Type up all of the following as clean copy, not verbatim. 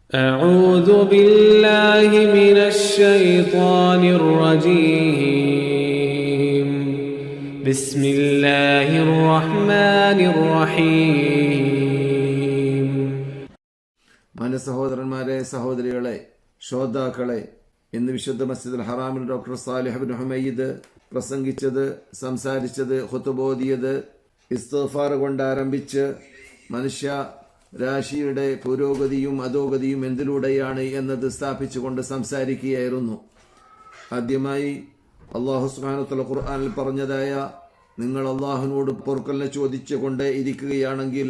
أعوذ بالله من الشيطان الرجيم بسم الله الرحمن الرحيم സഹോദരന്മാരെ, സഹോദരികളെ, ശ്രോതാക്കളെ, ഇന്ന് വിശുദ്ധ മസ്ജിദുൽ ഹറാമിൽ ഡോക്ടർ സാലിഹ് ബിൻ ഹുമയ്യിദ് പ്രസംഗിച്ചത്, സംസാരിച്ചത്, ഖുതുബോദിയത് ഇസ്തിഗ്ഫാർ കൊണ്ട് ആരംഭിച്ച് മനുഷ്യ രാശിയുടെ പുരോഗതിയും അധോഗതിയും എന്തിലൂടെയാണ് എന്നത് സ്ഥാപിച്ചുകൊണ്ട് സംസാരിക്കുകയായിരുന്നു. ആദ്യമായി അല്ലാഹു സുബ്ഹാനഹു വ തആല ഖുർആനിൽ പറഞ്ഞതായ, നിങ്ങൾ അള്ളാഹുവിനോട് പൊറുക്കലിനെ ചോദിച്ചുകൊണ്ടേ ഇരിക്കുകയാണെങ്കിൽ,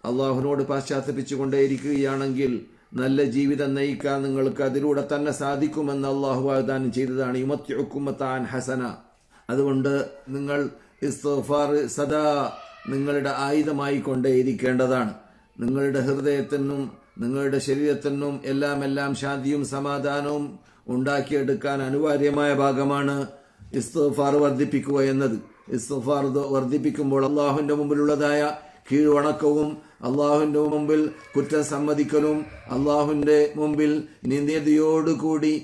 അള്ളാഹുവിനോട് പാശ്ചാത്തപിച്ചുകൊണ്ടേ ഇരിക്കുകയാണെങ്കിൽ നല്ല ജീവിതം നയിക്കാൻ നിങ്ങൾക്ക് അതിലൂടെ തന്നെ സാധിക്കുമെന്ന് അള്ളാഹു വാഗ്ദാനം ചെയ്തതാണ്. യുമത്തിഉക്കും മതാൻ ഹസന. അതുകൊണ്ട് നിങ്ങൾ ഇസ്തിഗ്ഫാർ സദാ നിങ്ങളുടെ ആയുധമായി കൊണ്ടേയിരിക്കേണ്ടതാണ്. നിങ്ങളുടെ ഹൃദയത്തിനും നിങ്ങളുടെ ശരീരത്തിനും എല്ലാം ശാന്തിയും സമാധാനവും ഉണ്ടാക്കിയെടുക്കാൻ അനിവാര്യമായ ഭാഗമാണ് ഇസ്തിഗ്ഫാർ വർദ്ധിപ്പിക്കുക എന്നത്. ഇസ്തിഗ്ഫാർ വർദ്ധിപ്പിക്കുമ്പോൾ അള്ളാഹുവിന്റെ മുമ്പിലുള്ളതായ കീഴ്വണക്കവും, അള്ളാഹുവിന്റെ മുമ്പിൽ കുറ്റം സമ്മതിക്കലും, അള്ളാഹുവിന്റെ മുമ്പിൽ നിന്ദ്യതയോടുകൂടി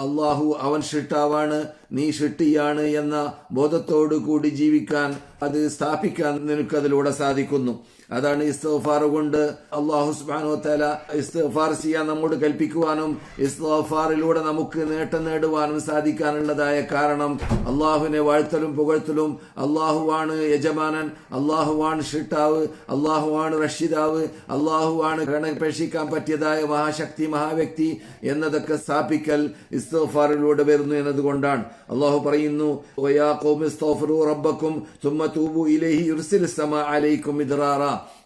അള്ളാഹു അവൻ ഷിട്ടാവാണ്, നീ ഷിട്ടിയാണ് എന്ന ബോധത്തോടു കൂടി ജീവിക്കാൻ, അത് സ്ഥാപിക്കാൻ നിനക്കതിലൂടെ സാധിക്കുന്നു. അതാണ് ഇസ്തിഗ്ഫാർ കൊണ്ട് അല്ലാഹു സുബ്ഹാനഹു വ തആല ഇസ്തിഗ്ഫാർ ചെയ്യാൻ നമ്മോട് കൽപ്പിക്കുവാനും ഇസ്തിഗ്ഫാറിലൂടെ നമുക്ക് നേട്ടം നേടുവാനും സാധിക്കാനുള്ളതായ കാരണം അള്ളാഹുവിനെ വാഴ്ത്തലും പുകഴ്ത്തലും. അള്ളാഹുവാണ് യജമാനൻ, അള്ളാഹുവാണ് ഷിട്ടാവ്, അള്ളാഹുവാണ് റഷീദാവ്, അള്ളാഹുവാണ് ഗണപേക്ഷിക്കാൻ പറ്റിയതായ മഹാശക്തി, മഹാവ്യക്തി എന്നതൊക്കെ സ്ഥാപിക്കൽ ഇസ്തിഗ്ഫാറിലൂടെ വരുന്നു എന്നതുകൊണ്ടാണ്. അള്ളാഹു പറയുന്നു, വയാ ഖൗമി ഇസ്തഗ്ഫിറൂ റബ്ബക്കും സുമ്മ തൂബൂ ഇലൈഹി യുർസിലിസ് സമാഅ അലൈക്കും മിദ്റാറ.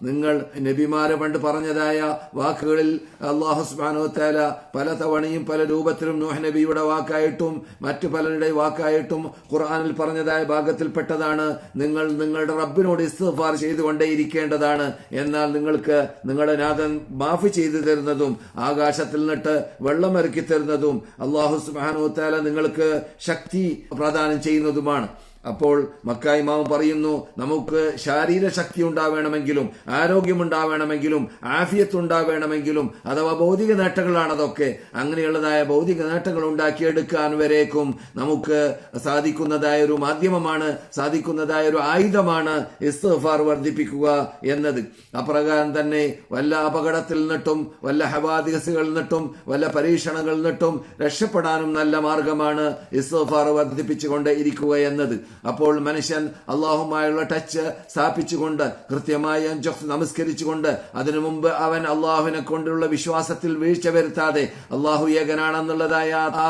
നിങ്ങൾ നബിമാരെ പണ്ട് പറഞ്ഞതായ വാക്കുകളിൽ അല്ലാഹു സുബ്ഹാനഹു വ തആല പല തവണയും പല രൂപത്തിലും നൂഹ് നബിയുടെ വാക്കായിട്ടും മറ്റു പലരുടെ വാക്കായിട്ടും ഖുർആനിൽ പറഞ്ഞതായ ഭാഗത്തിൽപ്പെട്ടതാണ്. നിങ്ങൾ നിങ്ങളുടെ റബ്ബിനോട് ഇസ്തിഗ്ഫാർ ചെയ്തുകൊണ്ടേയിരിക്കേണ്ടതാണ്. എന്നാൽ നിങ്ങൾക്ക് നിങ്ങളുടെ നാഥൻ മാഫി ചെയ്തു തരുന്നതും ആകാശത്തിൽ നിന്നിട്ട് വെള്ളം ഇറക്കി തരുന്നതും അല്ലാഹു സുബ്ഹാനഹു വ തആല നിങ്ങൾക്ക് ശക്തി പ്രദാനം ചെയ്യുന്നതുമാണ്. അപ്പോൾ മക്ക ഇമാം പറയുന്നു, നമുക്ക് ശാരീരശക്തി ഉണ്ടാവേണമെങ്കിലും ആരോഗ്യമുണ്ടാവേണമെങ്കിലും ആഫിയത്ത് ഉണ്ടാവേണമെങ്കിലും, അഥവാ ഭൗതിക നേട്ടങ്ങളാണ് അതൊക്കെ, അങ്ങനെയുള്ളതായ ഭൗതിക നേട്ടങ്ങൾ ഉണ്ടാക്കിയെടുക്കാൻ വരേക്കും നമുക്ക് സാധിക്കുന്നതായ ഒരു മാധ്യമമാണ്, സാധിക്കുന്നതായ ഒരു ആയുധമാണ് ഇസ്തിഗ്ഫാർ വർദ്ധിപ്പിക്കുക എന്നത്. അപ്രകാരം തന്നെ വല്ല അപകടത്തിൽ നിന്നിട്ടും വല്ല ഹവാദിസുകളിൽ നിന്നിട്ടും വല്ല പരീക്ഷണങ്ങളിൽ നിന്നിട്ടും രക്ഷപ്പെടാനും നല്ല മാർഗമാണ് ഇസ്തിഗ്ഫാർ വർദ്ധിപ്പിച്ചുകൊണ്ട് ഇരിക്കുക എന്നത്. അപ്പോൾ മനുഷ്യൻ അള്ളാഹുമായുള്ള ടച്ച് സ്ഥാപിച്ചുകൊണ്ട് കൃത്യമായി നമസ്കരിച്ചുകൊണ്ട് അതിനു മുമ്പ് അവൻ അള്ളാഹുവിനെ കൊണ്ടുള്ള വിശ്വാസത്തിൽ വീഴ്ച വരുത്താതെ അള്ളാഹു ഏകനാണെന്നുള്ളതായ ആ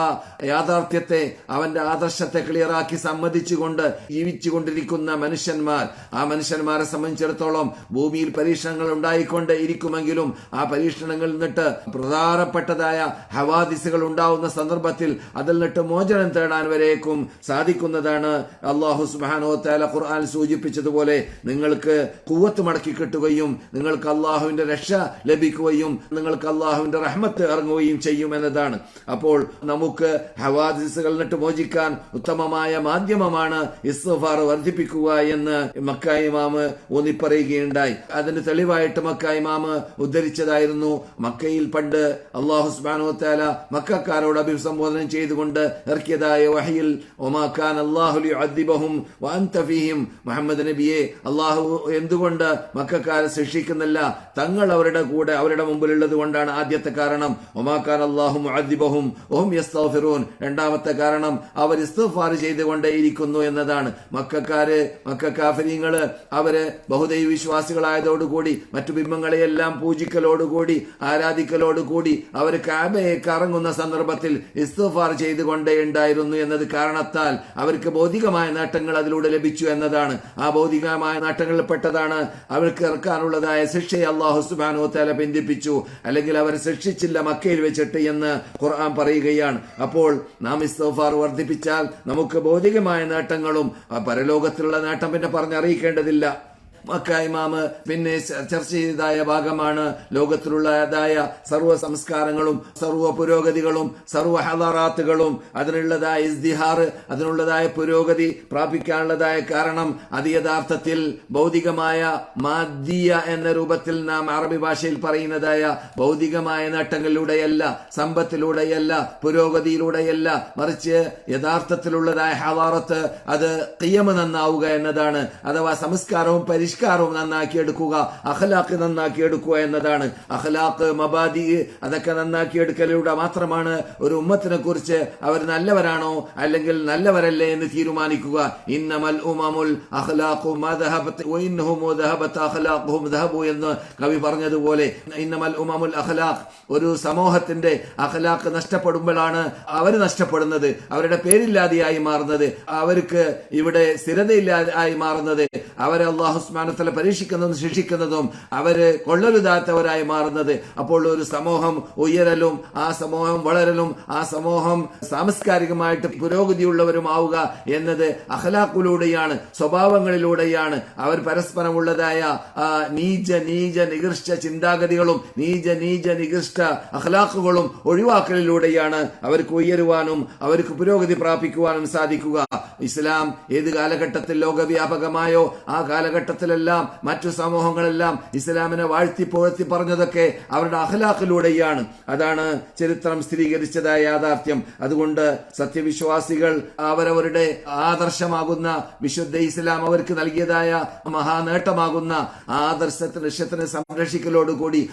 യാഥാർത്ഥ്യത്തെ, അവന്റെ ആദർശത്തെ ക്ലിയറാക്കി സമ്മതിച്ചുകൊണ്ട് ജീവിച്ചുകൊണ്ടിരിക്കുന്ന മനുഷ്യന്മാർ, ആ മനുഷ്യന്മാരെ സംബന്ധിച്ചിടത്തോളം ഭൂമിയിൽ പരീക്ഷണങ്ങൾ ഉണ്ടായിക്കൊണ്ട് ഇരിക്കുമെങ്കിലും ആ പരീക്ഷണങ്ങളിൽ നിന്നിട്ട് പ്രധാനപ്പെട്ടതായ ഹവാദിസുകൾ ഉണ്ടാവുന്ന സന്ദർഭത്തിൽ അതിൽ നിന്നിട്ട് മോചനം തേടാൻ വരേക്കും സാധിക്കുന്നതാണ്. അല്ലാഹു സുബ്ഹാനഹു വ തആല ഖുർആനിൽ സൂചിപ്പിച്ചതുപോലെ നിങ്ങൾക്ക് ഖുവത്ത് മടക്കി കിട്ടുകയും നിങ്ങൾക്ക് അള്ളാഹുവിന്റെ രക്ഷ ലഭിക്കുകയും നിങ്ങൾക്ക് അള്ളാഹുവിന്റെ റഹ്മത്ത് ഇറങ്ങുകയും ചെയ്യും എന്നതാണ്. അപ്പോൾ നമുക്ക് ഹവാദിസുകളിൽ നിന്നിട്ട് മോചിക്കാൻ ഉത്തമമായ മാധ്യമമാണ് ഇസ്തിഗ്ഫാർ വർദ്ധിപ്പിക്കുക എന്ന് മക്ക ഇമാമ് ഊന്നിപ്പറയുകയുണ്ടായി. അതിന് തെളിവായിട്ട് മക്ക ഇമാമ് ഉദ്ധരിച്ചതായിരുന്നു, മക്കയിൽ പണ്ട് അല്ലാഹു സുബ്ഹാനഹു വ തആല മക്കക്കാരോട് അഭിസംബോധന ചെയ്തുകൊണ്ട് ഇറക്കിയതായ വഹയിൽ, വമാ കാന അല്ലാഹു ലിയുഅദ്ദിബഹും വഅൻത ഫീഹിം. മുഹമ്മദ് നബിയെ, അല്ലാഹു എന്തുകൊണ്ട് മക്കക്കാരെ ശിക്ഷിക്കുന്നില്ല? തങ്ങൾ അവരുടെ കൂടെ, അവരുടെ മുമ്പിലുള്ളത് കൊണ്ടാണ് ആദ്യത്തെ കാരണം. വമാ കാന അല്ലാഹു മുഅദ്ദിബഹും വഹും യസ്തഗ്ഫിറൂൻ. രണ്ടാമത്തെ കാരണം അവർ ഇസ്തിഗ്ഫാർ ചെയ്തുകൊണ്ടേയിരിക്കുന്നു എന്നതാണ്. മക്ക കാഫിരീങ്ങള് അവര് ബഹുദൈവ വിശ്വാസികളായതോടുകൂടി മറ്റു ബിംബങ്ങളെയെല്ലാം പൂജിക്കലോടുകൂടി ആരാധിക്കലോടുകൂടി അവർ കഅബയെ കറങ്ങുന്ന സന്ദർഭത്തിൽ ഇസ്തിഗ്ഫാർ ചെയ്തുകൊണ്ടേ ഉണ്ടായിരുന്നു എന്നത് കാരണത്താൽ അവർക്ക് ഭൗതികമായ നേട്ടങ്ങൾ അതിലൂടെ ലഭിച്ചു എന്നതാണ്. ആ ഭൗതികമായ നേട്ടങ്ങളിൽ പെട്ടതാണ് അവർക്ക് ഇറക്കാനുള്ളതായ ശിക്ഷയെ അല്ലാഹു സുബ്ഹാനഹു വ തആല ബന്ധിപ്പിച്ചു. അല്ലെങ്കിൽ അവരെ ശിക്ഷിച്ചില്ല മക്കയിൽ വെച്ചിട്ട് എന്ന് ഖുർആൻ പറയുകയാണ്. അപ്പോൾ നാം ഇസ്തിഗ്ഫാർ വർദ്ധിപ്പിച്ചാൽ നമുക്ക് ഭൗതികമായ നേട്ടങ്ങളും പരലോകത്തിലുള്ള നേട്ടം പിന്നെ പറഞ്ഞറിയിക്കേണ്ടതില്ല. മക്ക ഇമാമ് പിന്നെ ചർച്ച ചെയ്തതായ ഭാഗമാണ് ലോകത്തിലുള്ളതായ സർവ്വ സംസ്കാരങ്ങളും സർവ്വ പുരോഗതികളും സർവ്വ ഹദാറാത്തുകളും അതിനുള്ളതായ ഇസ്തിഹാർ, അതിനുള്ളതായ പുരോഗതി പ്രാപിക്കാനുള്ളതായ കാരണം അത് യഥാർത്ഥത്തിൽ ഭൗതികമായ മാദ്ദിയ എന്ന രൂപത്തിൽ നാം അറബി ഭാഷയിൽ പറയുന്നതായ ഭൗതികമായ നേട്ടങ്ങളിലൂടെയല്ല, സമ്പത്തിലൂടെയല്ല, പുരോഗതിയിലൂടെയല്ല, മറിച്ച് യഥാർത്ഥത്തിലുള്ളതായ ഹദാറത്ത് അത് ഖിയമ് നന്നാവുക എന്നതാണ്. അഥവാ സംസ്കാരവും പരിഷ്കാരവും നന്നാക്കിയെടുക്കുക, അഖ്ലാഖ് നന്നാക്കിയെടുക്കുക എന്നതാണ്. അഖ്ലാഖ്, മബാദി അതൊക്കെ നന്നാക്കിയെടുക്കലിലൂടെ മാത്രമാണ് ഒരു ഉമ്മത്തിനെ കുറിച്ച് അവർ നല്ലവരാണോ അല്ലെങ്കിൽ നല്ലവരല്ലേ എന്ന് തീരുമാനിക്കുക. ഇന്നമൽ ഉമമുൽ അഖ്ലാഖു മാ ദഹബത് വഇന്നഹും ദഹബത് അഖ്ലാഖുഹും ദഹബു എന്ന് കവി പറഞ്ഞതുപോലെ ഇന്നമൽ ഉമമുൽ അഖ്ലാഖ്, ഒരു സമൂഹത്തിന്റെ അഖ്ലാഖ് നഷ്ടപ്പെടുമ്പോഴാണ് അവർ നഷ്ടപ്പെടുന്നത്, അവരുടെ പേരില്ലാതെയായി മാറുന്നത്, അവർക്ക് ഇവിടെ സ്ഥിരതയില്ലാതായി മാറുന്നത്, അവരെ അല്ലാഹു സുബ്ഹാനഹു വ തആല പരീക്ഷിക്കുന്നതും ശിക്ഷിക്കുന്നതും അവര് കൊള്ളരുതാത്തവരായി മാറുന്നത്. അപ്പോൾ ഒരു സമൂഹം ഉയരലും ആ സമൂഹം വളരലും ആ സമൂഹം സാംസ്കാരികമായിട്ട് പുരോഗതിയുള്ളവരുമാവുക എന്നത് അഖ്ലാഖിലൂടെയാണ്, സ്വഭാവങ്ങളിലൂടെയാണ്. അവർ പരസ്പരമുള്ളതായ നീച നികൃഷ്ട ചിന്താഗതികളും നീച നികൃഷ്ട അഖ്ലാഖുകളും ഒഴിവാക്കലിലൂടെയാണ് അവർക്ക് ഉയരുവാനും അവർക്ക് പുരോഗതി പ്രാപിക്കുവാനും സാധിക്കുക. ഇസ്ലാം ഏത് കാലഘട്ടത്തിൽ ലോകവ്യാപകമായോ ആ കാലഘട്ടത്തിലെല്ലാം മറ്റു സമൂഹങ്ങളെല്ലാം ഇസ്ലാമിനെ വാഴ്ത്തി പുകഴ്ത്തി പറഞ്ഞതൊക്കെ അവരുടെ അഖ്ലാഖിലൂടെയാണ്. അതാണ് ചരിത്രം സ്ഥിരീകരിച്ചതായ യാഥാർത്ഥ്യം. അതുകൊണ്ട് സത്യവിശ്വാസികൾ അവരവരുടെ ആദർശമാകുന്ന വിശുദ്ധ ഇസ്ലാം അവർക്ക് നൽകിയതായ മഹാനേട്ടമാകുന്ന ആദർശത്തിന് സംരക്ഷിക്കലോടുകൂടി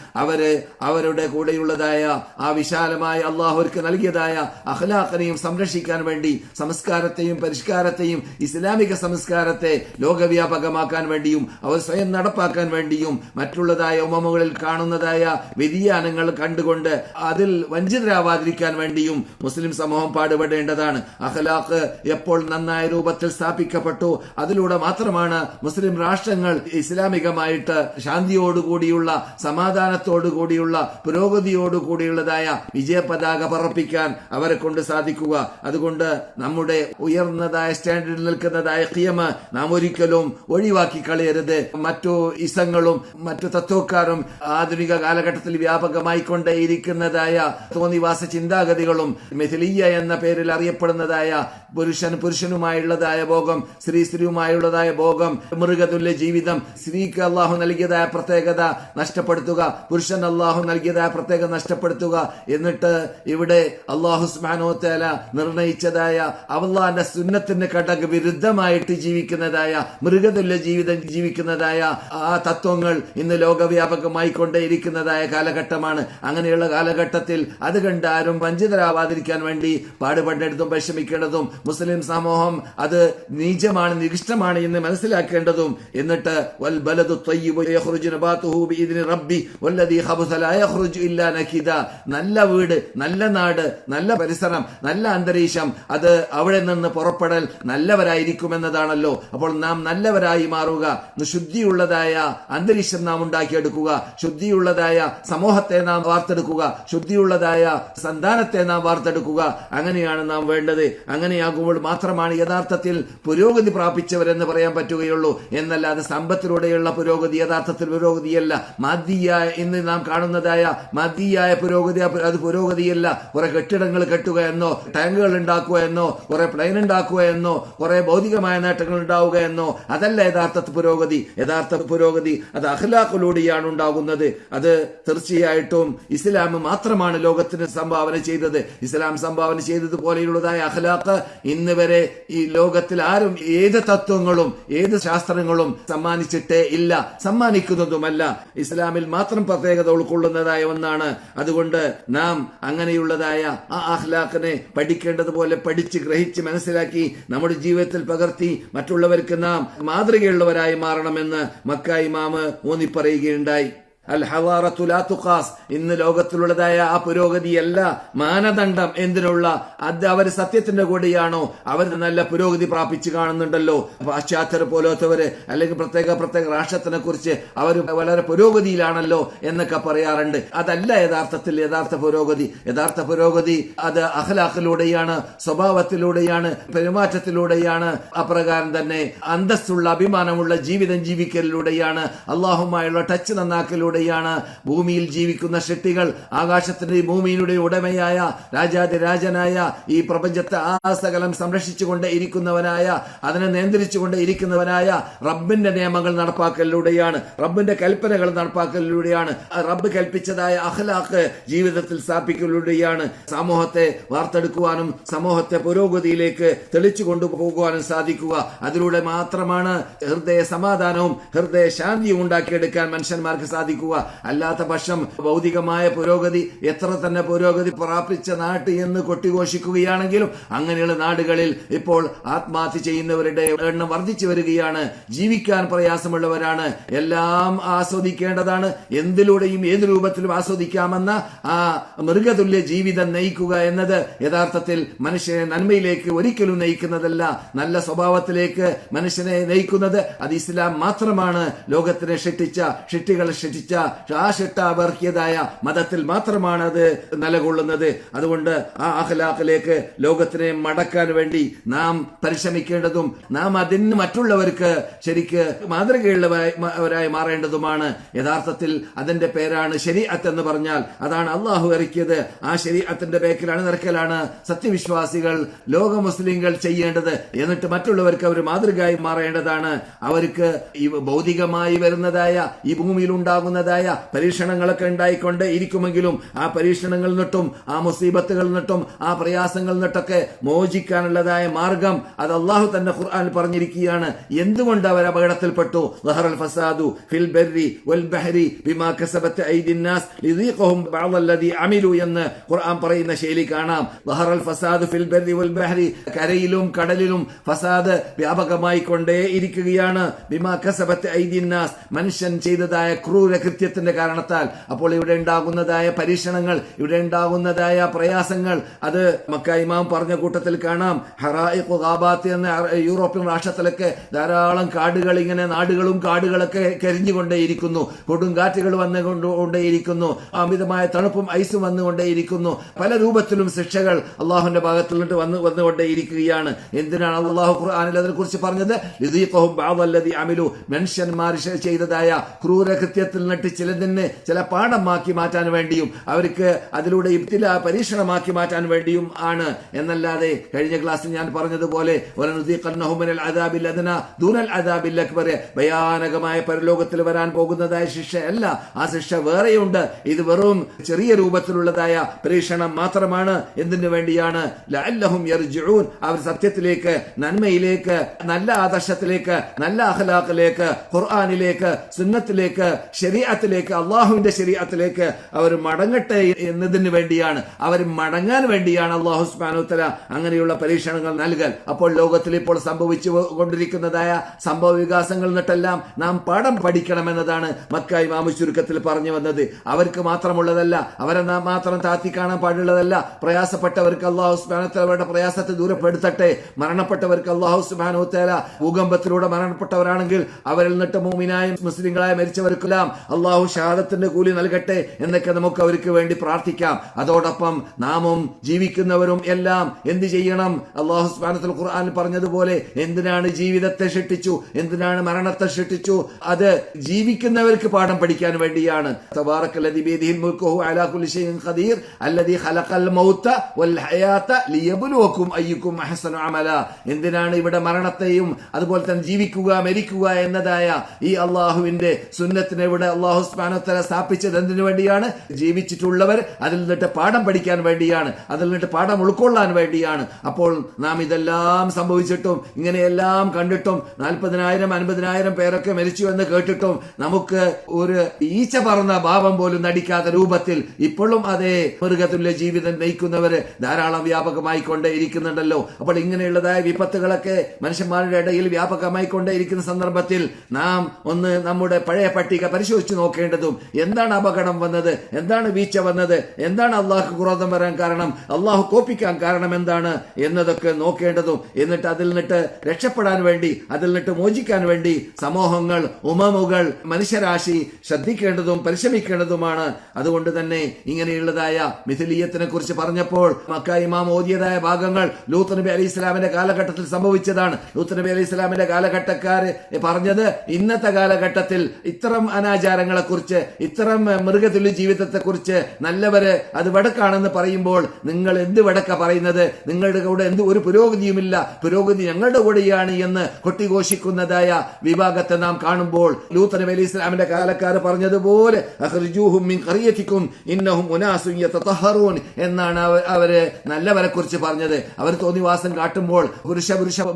അവരുടെ കൂടെയുള്ളതായ ആ വിശാലമായ അള്ളാഹുർക്ക് നൽകിയതായ അഖ്ലാഖിനെയും സംരക്ഷിക്കാൻ വേണ്ടി സംസ്കാരത്തെയും പരിഷ്കാരത്തെയും ഇസ്ലാമിക സംസ്കാരത്തെ ലോകവ്യാപകമാക്കാൻ വേണ്ടിയും അവർ സ്വയം നടപ്പാക്കാൻ വേണ്ടിയും മറ്റുള്ളതായ ഉമ്മകളിൽ കാണുന്നതായ വ്യതിയാനങ്ങൾ കണ്ടുകൊണ്ട് അതിൽ വഞ്ചിതരാവാതിരിക്കാൻ വേണ്ടിയും മുസ്ലിം സമൂഹം പാടുപെടേണ്ടതാണ്. അഖ്ലാഖ് എപ്പോൾ നന്നായ രൂപത്തിൽ സ്ഥാപിക്കപ്പെട്ടു അതിലൂടെ മാത്രമാണ് മുസ്ലിം രാഷ്ട്രങ്ങൾ ഇസ്ലാമികമായിട്ട് ശാന്തിയോടുകൂടിയുള്ള സമാധാനത്തോടുകൂടിയുള്ള പുരോഗതിയോടുകൂടിയുള്ളതായ വിജയ പതാക പറപ്പിക്കാൻ അവരെ കൊണ്ട് സാധിക്കുക. അതുകൊണ്ട് നമ്മുടെ ഉയർന്നതായ സ്റ്റാൻഡേർഡിൽ നിൽക്കുന്നതായ ഖിയമ് നാം ഒരിക്കലും ഒഴിവാക്കി കളയരുത്. മറ്റു ഇസങ്ങളും മറ്റു തത്വക്കാരും ആധുനിക കാലഘട്ടത്തിൽ വ്യാപകമായിക്കൊണ്ടേയിരിക്കുന്നതായ തോന്നിവാസ ചിന്താഗതികളും മിഥിലിയ എന്ന പേരിൽ അറിയപ്പെടുന്നതായ പുരുഷനുമായുള്ളതായ ഭോഗം, സ്ത്രീയുമായുള്ളതായ ഭോഗം, മൃഗതുല്യ ജീവിതം, സ്ത്രീക്ക് അള്ളാഹു നൽകിയതായ പ്രത്യേകത നഷ്ടപ്പെടുത്തുക, പുരുഷൻ അള്ളാഹു നൽകിയതായ പ്രത്യേകത നഷ്ടപ്പെടുത്തുക, എന്നിട്ട് ഇവിടെ അള്ളാഹു സുബ്ഹാനഹു വ തആല നിർണയിച്ചതായ അള്ളാഹുവിന്റെ സുന്നത്തിന് കടക്ക് വിരുദ്ധമായിട്ട് ജീവിക്കുന്നതായ മൃഗതുല്യ ജീവിതം ജീവിക്കുന്നതായ ആ തത്വങ്ങൾ ഇന്ന് ലോകവ്യാപകമായി കൊണ്ടേയിരിക്കുന്നതായ കാലഘട്ടമാണ്. അങ്ങനെയുള്ള കാലഘട്ടത്തിൽ അത് കണ്ട് ആരും വഞ്ചിതരാവാതിരിക്കാൻ വേണ്ടി പാടുപെടേണ്ടതും പരിശ്രമിക്കേണ്ടതും മുസ്ലിം സമൂഹം അത് നീചമാണ്, നികൃഷ്ടമാണ് എന്ന് മനസ്സിലാക്കേണ്ടതും, എന്നിട്ട് വൽ ബലദു ത്വയ്യിബു യഖ്റുജു നബാതുഹു ബിഇദ്നി റബ്ബി വല്ലദീ ഖബസ ലാ യഖ്റുജു ഇല്ലാ നകിദ. നല്ല വീട്, നല്ല നാട്, നല്ല പരിസരം, നല്ല അന്തരീക്ഷം അത് അവിടെ നിന്ന് പുറപ്പെടൽ നല്ലവരായിരിക്കുമെന്നതാണല്ലോ. അപ്പോൾ നാം നല്ലവരായി മാറുക, ശുദ്ധിയുള്ളതായ അന്തരീക്ഷം നാം ഉണ്ടാക്കിയെടുക്കുക, ശുദ്ധിയുള്ളതായ സമൂഹത്തെ നാം വാർത്തെടുക്കുക, ശുദ്ധിയുള്ളതായ സന്താനത്തെ നാം വാർത്തെടുക്കുക. അങ്ങനെയാണ് നാം വേണ്ടത്. അങ്ങനെയാകുമ്പോൾ മാത്രമാണ് യഥാർത്ഥത്തിൽ പുരോഗതി പ്രാപിച്ചവരെന്ന് പറയാൻ പറ്റുകയുള്ളൂ. എന്നല്ലാതെ സമ്പത്തിലൂടെയുള്ള പുരോഗതി യഥാർത്ഥത്തിൽ പുരോഗതിയല്ല. മാദ്ദിയായ ഇന്ന് നാം കാണുന്നതായ മാദ്ദിയായ പുരോഗതി അത് പുരോഗതിയല്ല. കുറെ കെട്ടിടങ്ങൾ കെട്ടുക എന്നോ ടാങ്കുകൾ ഉണ്ടാക്കുക എന്നോ കുറെ പ്ലെയിൻ ഉണ്ടാക്കുക എന്നോ കുറെ ഭൗതികമായ നേട്ടങ്ങൾ ഉണ്ടാവുക എന്നോ അതല്ല യഥാർത്ഥ പുരോഗതി. യഥാർത്ഥ പുരോഗതി അത് അഖ്ലാഖിലൂടെയാണ് ഉണ്ടാകുന്നത്. അത് തീർച്ചയായിട്ടും ഇസ്ലാം മാത്രമാണ് ലോകത്തിന് സംഭാവന ചെയ്തത്. ഇസ്ലാം സംഭാവന ചെയ്തതുപോലെയുള്ളതായ അഖ്ലാഖ് ഇന്ന് വരെ ഈ ലോകത്തിൽ ആരും ഏത് തത്വങ്ങളും ഏത് ശാസ്ത്രങ്ങളും സമ്മാനിച്ചിട്ടേ ഇല്ല, സമ്മാനിക്കുന്നതുമല്ല. ഇസ്ലാമിൽ മാത്രം പ്രത്യേകത ഉൾക്കൊള്ളുന്നതായ ഒന്നാണ്. അതുകൊണ്ട് നാം അങ്ങനെയുള്ളതായ ആ അഖ്ലാഖിനെ പഠിക്കേണ്ടതുപോലെ പഠിച്ച് ഗ്രഹിച്ച് മനസ്സിലാക്കി നമ്മുടെ ജീവിതത്തിൽ പകർത്തി മറ്റുള്ളവർക്ക് നാം മാതൃകയുള്ളവരായി മാറണമെന്ന് മക്ക ഇമാമ് ഊന്നിപ്പറയുകയുണ്ടായി. അൽ ഹവാറത്തു ലാ തുഖാസ്, ഇന്ന് ലോകത്തിലുള്ളതായ ആ പുരോഗതിയല്ല മാനദണ്ഡം. എന്തിനുള്ള? അത് അവർ സത്യത്തിന്റെ കൂടെയാണോ? അവർ നല്ല പുരോഗതി പ്രാപിച്ചു കാണുന്നുണ്ടല്ലോ. പാശ്ചാത്യർ പോലത്തവര് അല്ലെങ്കിൽ പ്രത്യേക രാഷ്ട്രത്തിനെ കുറിച്ച് അവർ വളരെ പുരോഗതിയിലാണല്ലോ എന്നൊക്കെ പറയാറുണ്ട്. അതല്ല യഥാർത്ഥ പുരോഗതി അത് അഖ്ലാഖിലൂടെയാണ്, സ്വഭാവത്തിലൂടെയാണ്, പെരുമാറ്റത്തിലൂടെയാണ്. അപ്രകാരം തന്നെ അന്തസ്സുള്ള അഭിമാനമുള്ള ജീവിതം ജീവിക്കലിലൂടെയാണ്, അള്ളാഹുമായുള്ള ടച്ച് നന്നാക്കലിലൂടെയാണ്. ഭൂമിയിൽ ജീവിക്കുന്ന സൃഷ്ടികൾ, ആകാശത്തിന്റെ ഭൂമിയുടെ ഉടമയായ രാജാതിരാജനായ ഈ പ്രപഞ്ചത്തെ ആസകലം സംരക്ഷിച്ചുകൊണ്ട് ഇരിക്കുന്നവനായ, അതിനെ നിയന്ത്രിച്ചുകൊണ്ട് ഇരിക്കുന്നവനായ റബ്ബിന്റെ നിയമങ്ങൾ നടപ്പാക്കലിലൂടെയാണ്, റബ്ബിന്റെ കൽപ്പനകൾ നടപ്പാക്കലിലൂടെയാണ്, റബ്ബ് കൽപ്പിച്ചതായ അഖ്ലാഖ് ജീവിതത്തിൽ സ്ഥാപിക്കലിലൂടെയാണ് സമൂഹത്തെ വാർത്തെടുക്കുവാനും സമൂഹത്തെ പുരോഗതിയിലേക്ക് തെളിച്ചു കൊണ്ടുപോകുവാനും സാധിക്കുക. അതിലൂടെ മാത്രമാണ് ഹൃദയ സമാധാനവും ഹൃദയ ശാന്തിയും ഉണ്ടാക്കിയെടുക്കാൻ മനുഷ്യന്മാർക്ക് സാധിക്കുക. അല്ലാത്ത പക്ഷം ഭൗതികമായ പുരോഗതി, എത്ര തന്നെ പുരോഗതി പ്രാപിച്ച നാട്ട് എന്ന് കൊട്ടിഘോഷിക്കുകയാണെങ്കിലും അങ്ങനെയുള്ള നാടുകളിൽ ഇപ്പോൾ ആത്മഹത്യ ചെയ്യുന്നവരുടെ എണ്ണം വർദ്ധിച്ചു വരികയാണ്. ജീവിക്കാൻ പ്രയാസമുള്ളവരാണ്. എല്ലാം ആസ്വദിക്കേണ്ടതാണ്, എന്തിലൂടെയും ഏത് രൂപത്തിലും ആസ്വദിക്കാമെന്ന ആ മൃഗതുല്യ ജീവിതം നയിക്കുക എന്നത് യഥാർത്ഥത്തിൽ മനുഷ്യനെ നന്മയിലേക്ക് ഒരിക്കലും നയിക്കുന്നതല്ല. നല്ല സ്വഭാവത്തിലേക്ക് മനുഷ്യനെ നയിക്കുന്നത് അത് ഇസ്ലാം മാത്രമാണ്. ലോകത്തിനെ സൃഷ്ടികളെ സൃഷ്ടിച്ച ആ സൃഷ്ടാവർക്കിയതായ മതത്തിൽ മാത്രമാണ് അത് നിലകൊള്ളുന്നത്. അതുകൊണ്ട് ആ അഖ്ലാഖിലേക്ക് ലോകത്തിനെ മടക്കാൻ വേണ്ടി നാം പരിശ്രമിക്കേണ്ടതും നാം അതിന് മറ്റുള്ളവർക്ക് ശരിക്ക് മാതൃകയുള്ളവരായി മാറേണ്ടതുമാണ്. യഥാർത്ഥത്തിൽ അതിന്റെ പേരാണ് ശരീഅത്ത് എന്ന് പറഞ്ഞാൽ. അതാണ് അള്ളാഹു ഇറക്കിയത്. ആ ശരീഅത്തിന്റെ ബേക്കിലാണ് നിറക്കലാണ് സത്യവിശ്വാസികൾ, ലോക മുസ്ലിങ്ങൾ ചെയ്യേണ്ടത്. എന്നിട്ട് മറ്റുള്ളവർക്ക് അവർ മാതൃകയായി മാറേണ്ടതാണ്. അവർക്ക് ഈ ഭൗതികമായി വരുന്നതായ ഈ ഭൂമിയിൽ ഉണ്ടാകുന്നതായ പരീക്ഷണങ്ങളൊക്കെ ഉണ്ടായിക്കൊണ്ട് ഇരിക്കുമെങ്കിലും ആ പരീക്ഷണങ്ങളിൽ നിന്നും ആ മുസീബത്തുകളിൽ നിന്നും ആ പ്രയാസങ്ങളിൽ നിന്നൊക്കെ മോചിക്കാനുള്ളതായ മാർഗം അത് അള്ളാഹു തന്നെ ഖുർആനിൽ പറഞ്ഞിരിക്കുകയാണ്. എന്തുകൊണ്ട് അവർ അപകടത്തിൽപ്പെട്ടു? ളഹറൽ ഫസാദു ഫിൽ ബർരി വൽ ബഹരി ബിമാ കസബത് ഐദിൻ നാസ് ലിദീഖഹും ബഅദല്ലദീ അമിലു എന്ന് ഖുർആൻ പറയുന്ന ശൈലി കാണാം. ളഹറൽ ഫസാദു ഫിൽ ബർരി വൽ ബഹരി, കരയിലും കടലിലും ഫസാദ് വ്യാപകമായി കൊണ്ടേ ഇരിക്കുകയാണ്. ബിമാ കസബത് ഐദിൻ നാസ്, മനുഷ്യൻ ചെയ്തതായ ക്രൂര കൃത്യത്തിന്റെ കാരണത്താൽ. അപ്പോൾ ഇവിടെ ഉണ്ടാകുന്നതായ പരീക്ഷണങ്ങൾ, ഇവിടെ ഉണ്ടാകുന്നതായ പ്രയാസങ്ങൾ അത് മക്ക ഇമാം പറഞ്ഞ കൂട്ടത്തിൽ കാണാം. ഹറായിഖ് ഗാബാത്ത് എന്ന യൂറോപ്യൻ രാഷ്ട്രത്തിലൊക്കെ ധാരാളം കാടുകൾ, ഇങ്ങനെ നാടുകളും കാടുകളൊക്കെ കരിഞ്ഞുകൊണ്ടേയിരിക്കുന്നു. കൊടുങ്കാറ്റുകൾ വന്നുകൊണ്ടേയിരിക്കുന്നു. അമിതമായ തണുപ്പും ഐസും വന്നുകൊണ്ടേയിരിക്കുന്നു. പല രൂപത്തിലും ശിക്ഷകൾ അള്ളാഹുവിന്റെ ഭാഗത്തു നിന്ന് വന്നുകൊണ്ടേയിരിക്കുകയാണ്. എന്തിനാണ് അള്ളാഹു ഖുർആനിൽ അതിനെ കുറിച്ച് പറഞ്ഞത്? ലിദീഖഹും ബഅദല്ലദീ അമിലു, മനുഷ്യന്മാർ ചെയ്തതായ ക്രൂരകൃത്യത്തിൽ നിന്നിട്ട് ചില പാഠമാക്കി മാറ്റാൻ വേണ്ടിയും അവർക്ക് അതിലൂടെ ഇബ്തിലാ പരീക്ഷണമാക്കി മാറ്റാൻ വേണ്ടിയും ആണ്. എന്നല്ലാതെ കഴിഞ്ഞ ക്ലാസ്സിൽ ഞാൻ പറഞ്ഞതുപോലെ ഭയാനകമായ പരലോകത്തിൽ വരാൻ പോകുന്നതായ ശിക്ഷയല്ല. ആ ശിക്ഷ വേറെയുണ്ട്. ഇത് വെറും ചെറിയ രൂപത്തിലുള്ളതായ പരീക്ഷണം മാത്രമാണ്. എന്തിനു വേണ്ടിയാണ്? ലഅല്ലഹും യർജിഊൻ, അവർ സത്യത്തിലേക്ക്, നന്മയിലേക്ക്, നല്ല ആദർശത്തിലേക്ക്, നല്ല അഖ്ലാഖിലേക്ക്, ഖുർആനിലേക്ക്, സുന്നത്തിലേക്ക്, ശരീഅത്തിലേക്ക്, അള്ളാഹുവിന്റെ ശരീഅത്തിലേക്ക് അവർ മടങ്ങട്ടെ എന്നതിന് വേണ്ടിയാണ്. അവർ മടങ്ങാൻ വേണ്ടിയാണ് അള്ളാഹു സുബ്ഹാനഹു വ തആല അങ്ങനെയുള്ള പരീക്ഷണങ്ങൾ നൽകൽ. അപ്പോൾ ലോകത്തിൽ ഇപ്പോൾ സംഭവിച്ചു കൊണ്ടിരിക്കുന്നതായ സംഭവ വികാസങ്ങൾ എന്നിട്ടെല്ലാം നാം പാഠം പഠിക്കണമെന്നതാണ് മക്ക ഇമാം ചുരുക്കത്തിൽ പറഞ്ഞു വന്നത്. അവർക്ക് മാത്രമുള്ളതല്ല, അവരെ നാം മാത്രം താത്തി കാണാൻ പാടുള്ളതല്ല. പ്രയാസപ്പെട്ടവർക്ക് അള്ളാഹു സുബ്ഹാനഹു വ തആല അവരുടെ പ്രയാസത്തെ ദൂരപ്പെടുത്തട്ടെ. മരണപ്പെട്ടവർക്ക് അള്ളാഹു സുബ്ഹാനഹു വ തആല ഭൂകമ്പത്തിലൂടെ മരണപ്പെട്ടവരാണെങ്കിൽ അവരിൽ നിന്നിട്ട് മുഅ്മിനായും മുസ്ലിങ്ങളായ മരിച്ചവർക്കെല്ലാം അള്ളാഹു ഷഹാദത്തിന്റെ കൂലി നൽകട്ടെ എന്നൊക്കെ നമുക്ക് അവർക്ക് വേണ്ടി പ്രാർത്ഥിക്കാം. അതോടൊപ്പം നാമും ജീവിക്കുന്നവരും എല്ലാം എന്ത് ചെയ്യണം? അള്ളാഹു സുബ്ഹാനഹു വ തആല ഖുർആനിൽ പറഞ്ഞതുപോലെ എന്തിനാണ് ജീവിതത്തെ സൃഷ്ടിച്ചു, എന്തിനാണ് മരണത്തെ സൃഷ്ടിച്ചു? അത് ജീവിക്കുന്നവർക്ക് പാഠം പഠിക്കാൻ വേണ്ടിയാണ്. തബാറക്കല്ലദീ ബിയദിഹിൽ മുൽക്കു അലാ കുല്ലി ഷൈഇൻ ഖദീർ അല്ലദീ ഖലഖൽ മൗത വൽ ഹയാത ലിയബ്ലുവകും അയ്യുക്കും അഹ്സനു അമല. എന്തിനാണ് ഇവിടെ മരണത്തെയും അതുപോലെ തന്നെ ജീവിക്കുക മരിക്കുക എന്നതായ ഈ അള്ളാഹുവിന്റെ സുന്നത്തിനെ ഇവിടെ അള്ളാഹു സുബ്ഹാനഹു വ തആല സ്ഥാപിച്ചത് എന്തിനു വേണ്ടിയാണ്? ജീവിച്ചിട്ടുള്ളവർ അതിൽ നിന്നിട്ട് പാഠം പഠിക്കാൻ വേണ്ടിയാണ്, അതിൽ നിന്നിട്ട് പാഠം ഉൾക്കൊള്ളാൻ വേണ്ടിയാണ്. അപ്പോൾ നാം ഇതെല്ലാം സംഭവിച്ചിട്ടും ഇങ്ങനെയെല്ലാം കണ്ടിട്ടും 40,000 50,000 പേരൊക്കെ മരിച്ചു എന്ന് കേട്ടിട്ടും നമുക്ക് ഒരു ഈച്ച പറന്ന ഭാവം പോലും നടിക്കാത്ത രൂപത്തിൽ ഇപ്പോഴും അതേ മൃഗതുല്യ ജീവിതം നയിക്കുന്നവര് ധാരാളം വ്യാപകമായി കൊണ്ടേ ഇരിക്കുന്നുണ്ടല്ലോ. അപ്പോൾ ഇങ്ങനെയുള്ളതായ വിപത്തുകളൊക്കെ മനുഷ്യന്മാരുടെ ഇടയിൽ വ്യാപകമായി കൊണ്ടേ ഇരിക്കുന്ന സന്ദർഭത്തിൽ നാം ഒന്ന് നമ്മുടെ പഴയ പട്ടിക പരിശോധിച്ചു സൂക്ഷിച്ചു നോക്കേണ്ടതും, എന്താണ് അപകടം വന്നത്, എന്താണ് വീഴ്ച വന്നത്, എന്താണ് അള്ളാഹു ക്രോധം വരാൻ കാരണം, അള്ളാഹു കോപ്പിക്കാൻ കാരണം എന്താണ് എന്നതൊക്കെ നോക്കേണ്ടതും, എന്നിട്ട് അതിൽ നിന്നിട്ട് രക്ഷപ്പെടാൻ വേണ്ടി, അതിൽ നിന്നിട്ട് മോചിക്കാൻ വേണ്ടി സമൂഹങ്ങൾ, ഉമമുകൾ, മനുഷ്യരാശി ശ്രദ്ധിക്കേണ്ടതും പരിശ്രമിക്കേണ്ടതുമാണ്. അതുകൊണ്ട് തന്നെ ഇങ്ങനെയുള്ളതായ മിഥിലീയത്തിനെ കുറിച്ച് പറഞ്ഞപ്പോൾ മക്ക ഇമാം ഓതിയതായ ഭാഗങ്ങൾ ലൂത്ത് നബി അലൈഹി ഇസ്ലാമിന്റെ കാലഘട്ടത്തിൽ സംഭവിച്ചതാണ്. ലൂത്ത് നബി അലൈഹി ഇസ്ലാമിന്റെ കാലഘട്ടക്കാര് പറഞ്ഞത് ഇന്നത്തെ കാലഘട്ടത്തിൽ ഇത്തരം അനാചാരങ്ങളെ കുറിച്ച്, ഇത്തരം മൃഗതുല്യ ജീവിതത്തെ കുറിച്ച് നല്ലവര് അത് വടക്കാണെന്ന് പറയുമ്പോൾ നിങ്ങൾ എന്ത് വടക്ക പറയുന്നത്, നിങ്ങളുടെ കൂടെ എന്ത് ഒരു പുരോഗതിയുമില്ല, പുരോഗതി ഞങ്ങളുടെ കൂടെയാണ് എന്ന് കൊട്ടിഘോഷിക്കുന്നതായ വിഭാഗത്തെ നാം കാണുമ്പോൾ ലൂത്ത് നബി അലൈഹി ഇസ്ലാമിന്റെ കാലക്കാർ പറഞ്ഞതുപോലെ അഖ്റിജൂഹും മിൻ ഖറിയതികും ഇന്നഹും ഉനാസുൻ യതതഹറൂൻ എന്നാണ് അവര് നല്ലവരെ കുറിച്ച് പറഞ്ഞത്. അവർ തോന്നിവാസം കാട്ടുമ്പോൾ, പുരുഷ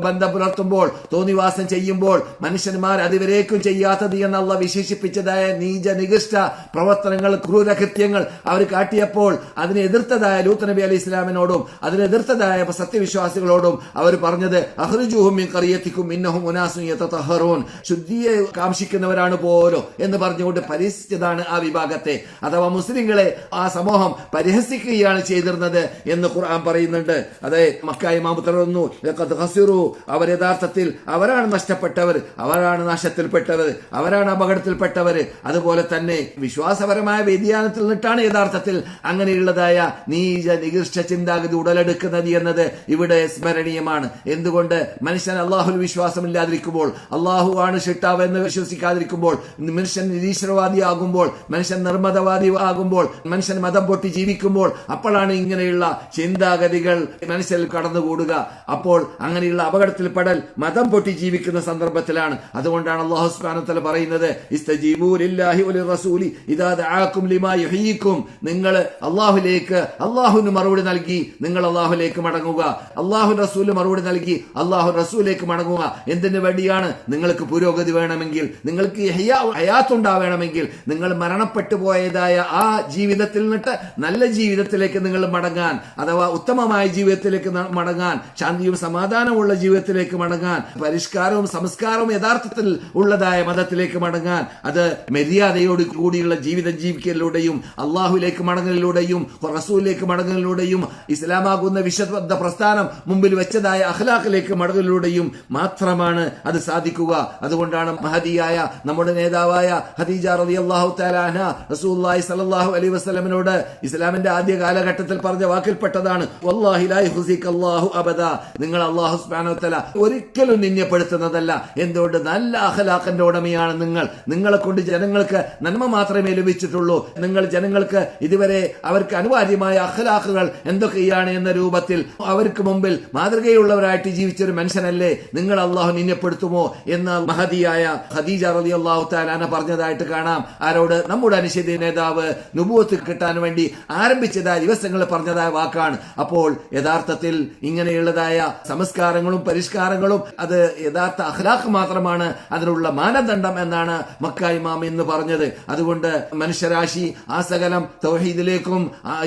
ബന്ധം പുലർത്തുമ്പോൾ, തോന്നിവാസം ചെയ്യുമ്പോൾ മനുഷ്യന്മാർ അതുവരേക്കും ചെയ്യാത്തത് എന്ന് അള്ളാഹ് വിശേഷിപ്പിച്ചതായ നീച നികൃഷ്ട പ്രവർത്തനങ്ങൾ, ക്രൂരകൃത്യങ്ങൾ അവർ കാട്ടിയപ്പോൾ അതിനെ എതിർത്തതായ ലൂത്ത് നബി അലൈഹി ഇസ്ലാമിനോടും അതിനെതിർത്തതായ സത്യവിശ്വാസികളോടും അവർ പറഞ്ഞത് അഖ്റിജൂഹും മിൻ ഖറിയതികും ഇന്നഹും ഉനാസുൻ യതതഹറൂൻ, ശുദ്ധിയെ കാംക്ഷിക്കുന്നവരാണ് പോലോ എന്ന് പറഞ്ഞുകൊണ്ട് പരിഹസിച്ചതാണ് ആ വിഭാഗത്തെ. അഥവാ മുസ്ലിങ്ങളെ ആ സമൂഹം പരിഹസിക്കുകയാണ് ചെയ്തിരുന്നത് എന്ന് ഖുർആൻ പറയുന്നുണ്ട്. അതെ, മക്ക ഇമാം തുടർന്നു, ലഖദ് ഖസിറു, അവർ യഥാർത്ഥത്തിൽ അവരാണ് നഷ്ടപ്പെട്ടവർ, അവരാണ് നാശത്തിൽപ്പെട്ടവർ, അവരാണ് അപകടത്തിൽപ്പെട്ടവർ. അതുപോലെ തന്നെ വിശ്വാസപരമായ വ്യതിയാനത്തിൽ നിന്നിട്ടാണ് യഥാർത്ഥത്തിൽ അങ്ങനെയുള്ളതായ നീച നികൃഷ്ട ചിന്താഗതി ഉടലെടുക്കുന്നത് എന്നത് ഇവിടെ സ്മരണീയമാണ്. എന്തുകൊണ്ട് മനുഷ്യൻ അള്ളാഹുൽ വിശ്വാസമില്ലാതിരിക്കുമ്പോൾ, അള്ളാഹു ആണ് ഷിട്ടാവ് എന്ന് വിശ്വസിക്കാതിരിക്കുമ്പോൾ, മനുഷ്യൻ നിരീശ്വരവാദി ആകുമ്പോൾ, മനുഷ്യൻ നിർമ്മതവാദി ആകുമ്പോൾ, മനുഷ്യൻ മതം പൊട്ടി ജീവിക്കുമ്പോൾ, അപ്പോഴാണ് ഇങ്ങനെയുള്ള ചിന്താഗതികൾ മനുഷ്യരിൽ കടന്നുകൂടുക. അപ്പോൾ അങ്ങനെയുള്ള അപകടത്തിൽപ്പെടൽ മതം പൊട്ടി ജീവിക്കുന്ന സന്ദർഭത്തിലാണ്. അതുകൊണ്ടാണ് അല്ലാഹു സുബ്ഹാനഹു വ തആല പറയുന്നത് ഇസ്തജീബൂ ലില്ലാഹി വലിർറസൂലി ഇദാ ദഅാകും ലിമാ യുഹ്യീകും, നിങ്ങൾ അല്ലാഹുവിലേക്ക്, അല്ലാഹുവിന് മറുപടി നൽകി നിങ്ങൾ അല്ലാഹുവിലേക്ക് മടങ്ങുക, അല്ലാഹു റസൂലിന് മറുപടി നൽകി അല്ലാഹു റസൂലിലേക്ക് മടങ്ങുക. എന്തിനു വേണ്ടിയാണ്? നിങ്ങൾക്ക് പുരോഗതി വേണമെങ്കിൽ, നിങ്ങൾക്ക് ഹയാത്തുണ്ടാവേണമെങ്കിൽ, നിങ്ങൾ മരണപ്പെട്ടു പോയതായ ആ ജീവിതത്തിൽ നിന്നിട്ട് നല്ല ജീവിതത്തിലേക്ക് നിങ്ങൾ മടങ്ങാൻ, അഥവാ ഉത്തമമായ ജീവിതത്തിലേക്ക് മടങ്ങാൻ, ശാന്തിയും സമാധാനമുള്ള ജീവിതത്തിലേക്ക് മടങ്ങാൻ, പരിഷ്കാരവും സംസ്കാരവും യഥാർത്ഥത്തിൽ ഉള്ളതായ മതത്തിലേക്ക് മടങ്ങാൻ, അത് മര്യാദയോട് കൂടിയുള്ള ജീവിതം ജീവിക്കലിലൂടെയും അള്ളാഹുലേക്ക് മടങ്ങലിലൂടെയും റസൂലിലേക്ക് മടങ്ങലിലൂടെയും ഇസ്ലാമാകുന്ന വിശുദ്ധ പ്രസ്ഥാനം മുമ്പിൽ വെച്ചതായ അഖ്ലാഖിലേക്ക് മടങ്ങലിലൂടെയും മാത്രമാണ് അത് സാധിക്കുക. അതുകൊണ്ടാണ് മഹദിയായ നമ്മുടെ നേതാവായ ഖദീജ റളിയല്ലാഹു തആല അൻഹ റസൂലുള്ളാഹി സ്വല്ലല്ലാഹു അലൈഹി വസല്ലമയോട് ഇസ്ലാമിന്റെ ആദ്യ കാലഘട്ടത്തിൽ പറഞ്ഞ വാക്കിൽപ്പെട്ടതാണ് വല്ലാഹി ലാ യുഖ്സികല്ലാഹു അബദാ, നിങ്ങൾ അല്ലാഹു സുബ്ഹാനഹു വ തആല ഒരിക്കലും നിന്യപ്പെടുത്തുന്നതല്ല. എന്തുകൊണ്ട്? നല്ല അഖ്ലാഖിന്റെ ഉടമയാണ് നിങ്ങൾ. നിങ്ങളെ കൊണ്ട് ജനങ്ങൾക്ക് നന്മ മാത്രമേ ലഭിച്ചിട്ടുള്ളൂ. നിങ്ങൾ ജനങ്ങൾക്ക് ഇതുവരെ അവർക്ക് അനിവാര്യമായ അഖ്ലാഖുകൾ എന്തൊക്കെയാണ് എന്ന രൂപത്തിൽ അവർക്ക് മുമ്പിൽ മാതൃകയുള്ളവരായിട്ട് ജീവിച്ചൊരു മനുഷ്യനല്ലേ, നിങ്ങൾ അള്ളാഹു നിന്യപ്പെടുത്തുമോ എന്ന് മഹദിയായ ഖദീജ റളിയല്ലാഹു തആല അൻഹ പറഞ്ഞതായിട്ട് കാണാം. ആരോട്? നമ്മുടെ അനുശേദ നേതാവ് നുബുവത്ത് കിട്ടാൻ വേണ്ടി ആരംഭിച്ചതായ ദിവസങ്ങളിൽ പറഞ്ഞതായ വാക്കാണ്. അപ്പോൾ യഥാർത്ഥത്തിൽ ഇങ്ങനെയുള്ളതായ സംസ്കാരങ്ങളും പരിഷ്കാരങ്ങളും അത് യഥാർത്ഥ അഖ്ലാഖ് മാത്രമാണ് അതിനുള്ള മാനദണ്ഡം എന്നാണ് മക്ക ഇമാം എന്ന് പറഞ്ഞത്. അതുകൊണ്ട് മനുഷ്യരാശി ആ സകലം തൗഹീദിലേക്കും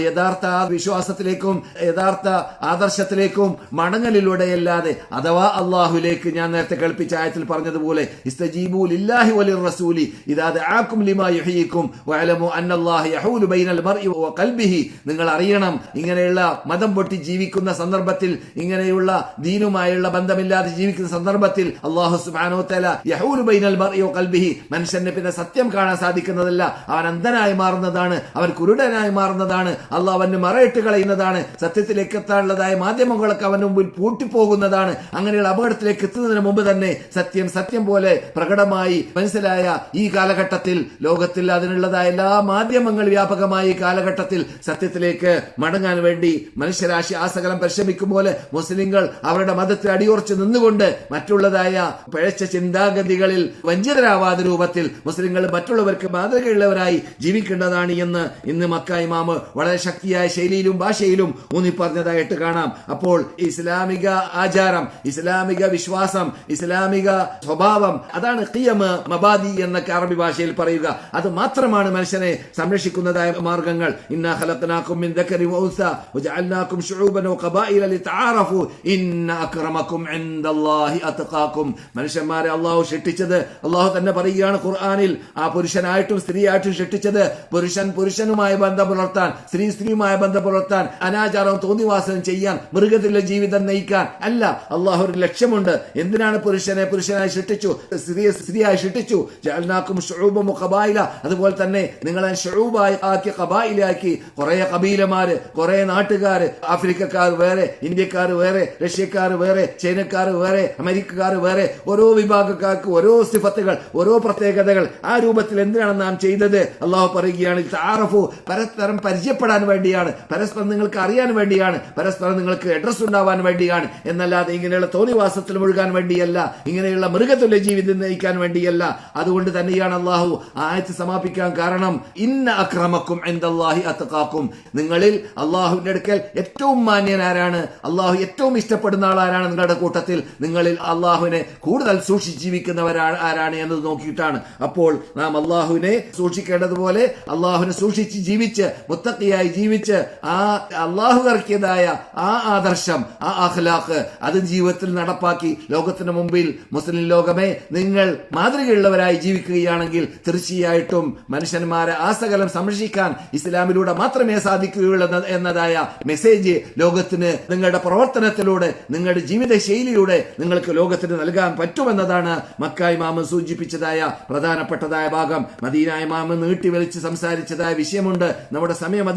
യഥാർത്ഥ വിശ്വാസത്തിലേക്കും യഥാർത്ഥ ആദർശത്തിലേക്കും മടങ്ങലിലൂടെയല്ലാതെ, അഥവാ അള്ളാഹുലേക്ക് ഞാൻ നേരത്തെ കേൾപ്പിച്ച ആയത്തിൽ പറഞ്ഞതുപോലെ ഇസ്തജീബൂ ലില്ലാഹി വലിർറസൂലി ഇദാ ദഅാകും ലിമാ യുഹ്യീകും വഅലമു അന്നല്ലാഹ യഹൂലു ബൈനൽ മർഇ വഖൽബിഹി, നിങ്ങൾ അറിയണം ഇങ്ങനെയുള്ള മതം പൊട്ടി ജീവിക്കുന്ന സന്ദർഭത്തിൽ, ഇങ്ങനെയുള്ള ദീനുമായുള്ള ബന്ധമില്ലാതെ ജീവിക്കുന്ന സന്ദർഭത്തിൽ അല്ലാഹു സുബ്ഹാനഹു വ തആല യഹൂലു ബൈനൽ മർഇ വഖൽബിഹി, മനുഷ്യന് പിന്നെ സത്യം കാണാൻ സാധിക്കുന്നതല്ല, അവൻ അന്ധനായി മാറുന്നതാണ്, അവൻ കുരുടനായി മാറുന്നതാണ്, അള്ളാഹു അവന് മറയിട്ട് കളയുന്നതാണ്, സത്യത്തിലേക്ക് എത്താനുള്ളതായ മാധ്യമങ്ങളൊക്കെ അവന് മുമ്പിൽ പൂട്ടിപ്പോകുന്നതാണ്. അങ്ങനെയുള്ള അപകടത്തിലേക്ക് എത്തുന്നതിന് മുമ്പ് തന്നെ സത്യം പോലെ പ്രകടമായി മനസ്സിലായ ഈ കാലഘട്ടത്തിൽ ലോകത്തിൽ അതിനുള്ളതായ എല്ലാ മാധ്യമങ്ങൾ വ്യാപകമായ ഈ കാലഘട്ടത്തിൽ സത്യത്തിലേക്ക് മടങ്ങാൻ വേണ്ടി മനുഷ്യരാശി ആസകലം പരിശ്രമിക്കും പോലെ മുസ്ലിങ്ങൾ അവരുടെ മതത്തിൽ അടിയുറച്ച് നിന്നുകൊണ്ട് മറ്റുള്ളതായ പിഴച്ച ചിന്താഗതികളിൽ വഞ്ചിതരാവാത്ത രൂപത്തിൽ മുസ്ലിങ്ങൾ മറ്റുള്ളവർക്ക് മാതൃകയുള്ളവരായി ജീവിക്കേണ്ടതാണ് എന്ന് ഇന്ന് മക്ക ഇമാമ് വളരെ ശക്തിയായ ശൈലിയിലും ഭാഷയിലും ഊന്നിപ്പറഞ്ഞതായിട്ട് കാണാം. അപ്പോൾ ഇസ്ലാമിക ആചാരം, ഇസ്ലാമിക വിശ്വാസം, ഇസ്ലാമിക സ്വഭാവം, അതാണ് ഖിയമ് മബാദി എന്നൊക്കെ അറബി ഭാഷയിൽ പറയുക. അത് മാത്രമാണ് മനുഷ്യനെ സംരക്ഷിക്കുന്നതായ മാർഗങ്ങൾ. ഇന്നാ ഖലഖനാകും മിൻ ദക്കരി വഉൻസ വജഅൽനാകും ശുഊബൻ വഖബായില ലിതആറഫു ഇന്ന അക്രമകും ഇൻദല്ലാഹി അത്ഖാകും. മനുഷ്യന്മാരെ അല്ലാഹു സൃഷ്ടിച്ചത്, അല്ലാഹു തന്നെ പറയുകയാണ് ഖുർആനിൽ, ആ പുരുഷനായിട്ടും സ്ത്രീയായിട്ടും സൃഷ്ടിച്ചത് പുരുഷൻ പുരുഷനുമായി ബന്ധം പുലർത്താൻ, സ്ത്രീ സ്ത്രീയുമായി ബന്ധം പുലർത്താൻ, അനാചാരവും തോന്നിവാസവും ചെയ്യാൻ, മൃഗത്തിലുള്ള ജീവിതം നയിക്കാൻ അല്ല. അള്ളാഹു ഒരു ലക്ഷ്യമുണ്ട്. എന്തിനാണ് പുരുഷനെ പുരുഷനായി സൃഷ്ടിച്ചു, സ്ത്രീയെ സ്ത്രീയായി സൃഷ്ടിച്ചു? ജഅൽനാകും ശുഊബൻ വഖബായില, അതുപോലെ തന്നെ നിങ്ങളെ ശുഊബായി ആക്കി, ഖബായിലാക്കി. കുറെ കബീലമാര്, കുറെ നാട്ടുകാര്, ആഫ്രിക്കക്കാർ വേറെ, ഇന്ത്യക്കാർ വേറെ, റഷ്യക്കാർ വേറെ, ചൈനക്കാർ വേറെ, അമേരിക്കക്കാർ വേറെ, ഓരോ വിഭാഗക്കാർക്ക് ഓരോ സിഫത്തുകൾ, ഓരോ പ്രത്യേകതകൾ. ആ രൂപത്തിൽ എന്തിനാണ് നാം ചെയ്തത്? അള്ളാഹു പറയുകയാണ്, തആറഫു, പരസ്പരം പരിചയപ്പെടാൻ വേണ്ടിയാണ്, പരസ്പരം നിങ്ങൾക്ക് അറിയാൻ വേണ്ടിയാണ്, പരസ്പരം നിങ്ങൾക്ക് അഡ്രസ് ഉണ്ടാവാൻ വേണ്ടിയാണ്, എന്നല്ലാതെ ഇങ്ങനെയുള്ള തോന്നിവാസത്തിൽ മുഴുകാൻ വേണ്ടിയല്ല, ഇങ്ങനെയുള്ള മൃഗത്തുല്യ ജീവിതം നയിക്കാൻ വേണ്ടിയല്ല. അതുകൊണ്ട് തന്നെയാണ് അള്ളാഹു ആയത്ത് സമാപിക്കാൻ കാരണം, ഇന്ന അക്രമക്കും ഇൻദല്ലാഹി അത്ഖാക്കും, നിങ്ങളിൽ അള്ളാഹുവിന്റെ അടുക്കൽ ഏറ്റവും മാന്യനാരാണ്, അള്ളാഹു ഏറ്റവും ഇഷ്ടപ്പെടുന്ന ആളാരാണ് നിങ്ങളുടെ കൂട്ടത്തിൽ, നിങ്ങളിൽ അള്ളാഹുവിനെ കൂടുതൽ സൂക്ഷിച്ച് ജീവിക്കുന്നവരാണ് ആരാണ് എന്നത് നോക്കിയിട്ടാണ്. അപ്പോൾ നാം അള്ളാഹുവിനെ സൂക്ഷിക്കേണ്ടതുപോലെ അള്ളാഹുവിനെ സൂക്ഷിച്ച് ജീവിച്ച്, മുത്തഖിയായി ജീവിച്ച്, ആ അള്ളാഹു ഇറക്കിയതായ ആ ആദർശം, ആ അഖ്ലാഖ് അത് ജീവിതത്തിൽ നടപ്പാക്കി ലോകത്തിന് മുമ്പിൽ മുസ്ലിം ലോകമേ നിങ്ങൾ മാതൃകയുള്ളവരായി ജീവിക്കുകയാണെങ്കിൽ തീർച്ചയായിട്ടും മനുഷ്യന്മാരെ ആസകലം സംരക്ഷിക്കാൻ ഇസ്ലാമിലൂടെ മാത്രമേ സാധിക്കുകയുള്ളൂ എന്നതായ മെസ്സേജ് ലോകത്തിന് നിങ്ങളുടെ പ്രവർത്തനത്തിലൂടെ, നിങ്ങളുടെ ജീവിത ശൈലിയിലൂടെ നിങ്ങൾക്ക് ലോകത്തിന് നൽകാൻ പറ്റുമെന്നതാണ് മക്ക ഇമാം സൂചിപ്പിച്ചതായ പ്രധാനപ്പെട്ടതായ ഭാഗം. മദീന ഇമാം നീട്ടിവലിച്ച് സംസാരിച്ചതായ വിഷയമുണ്ട്. നമ്മുടെ സമയം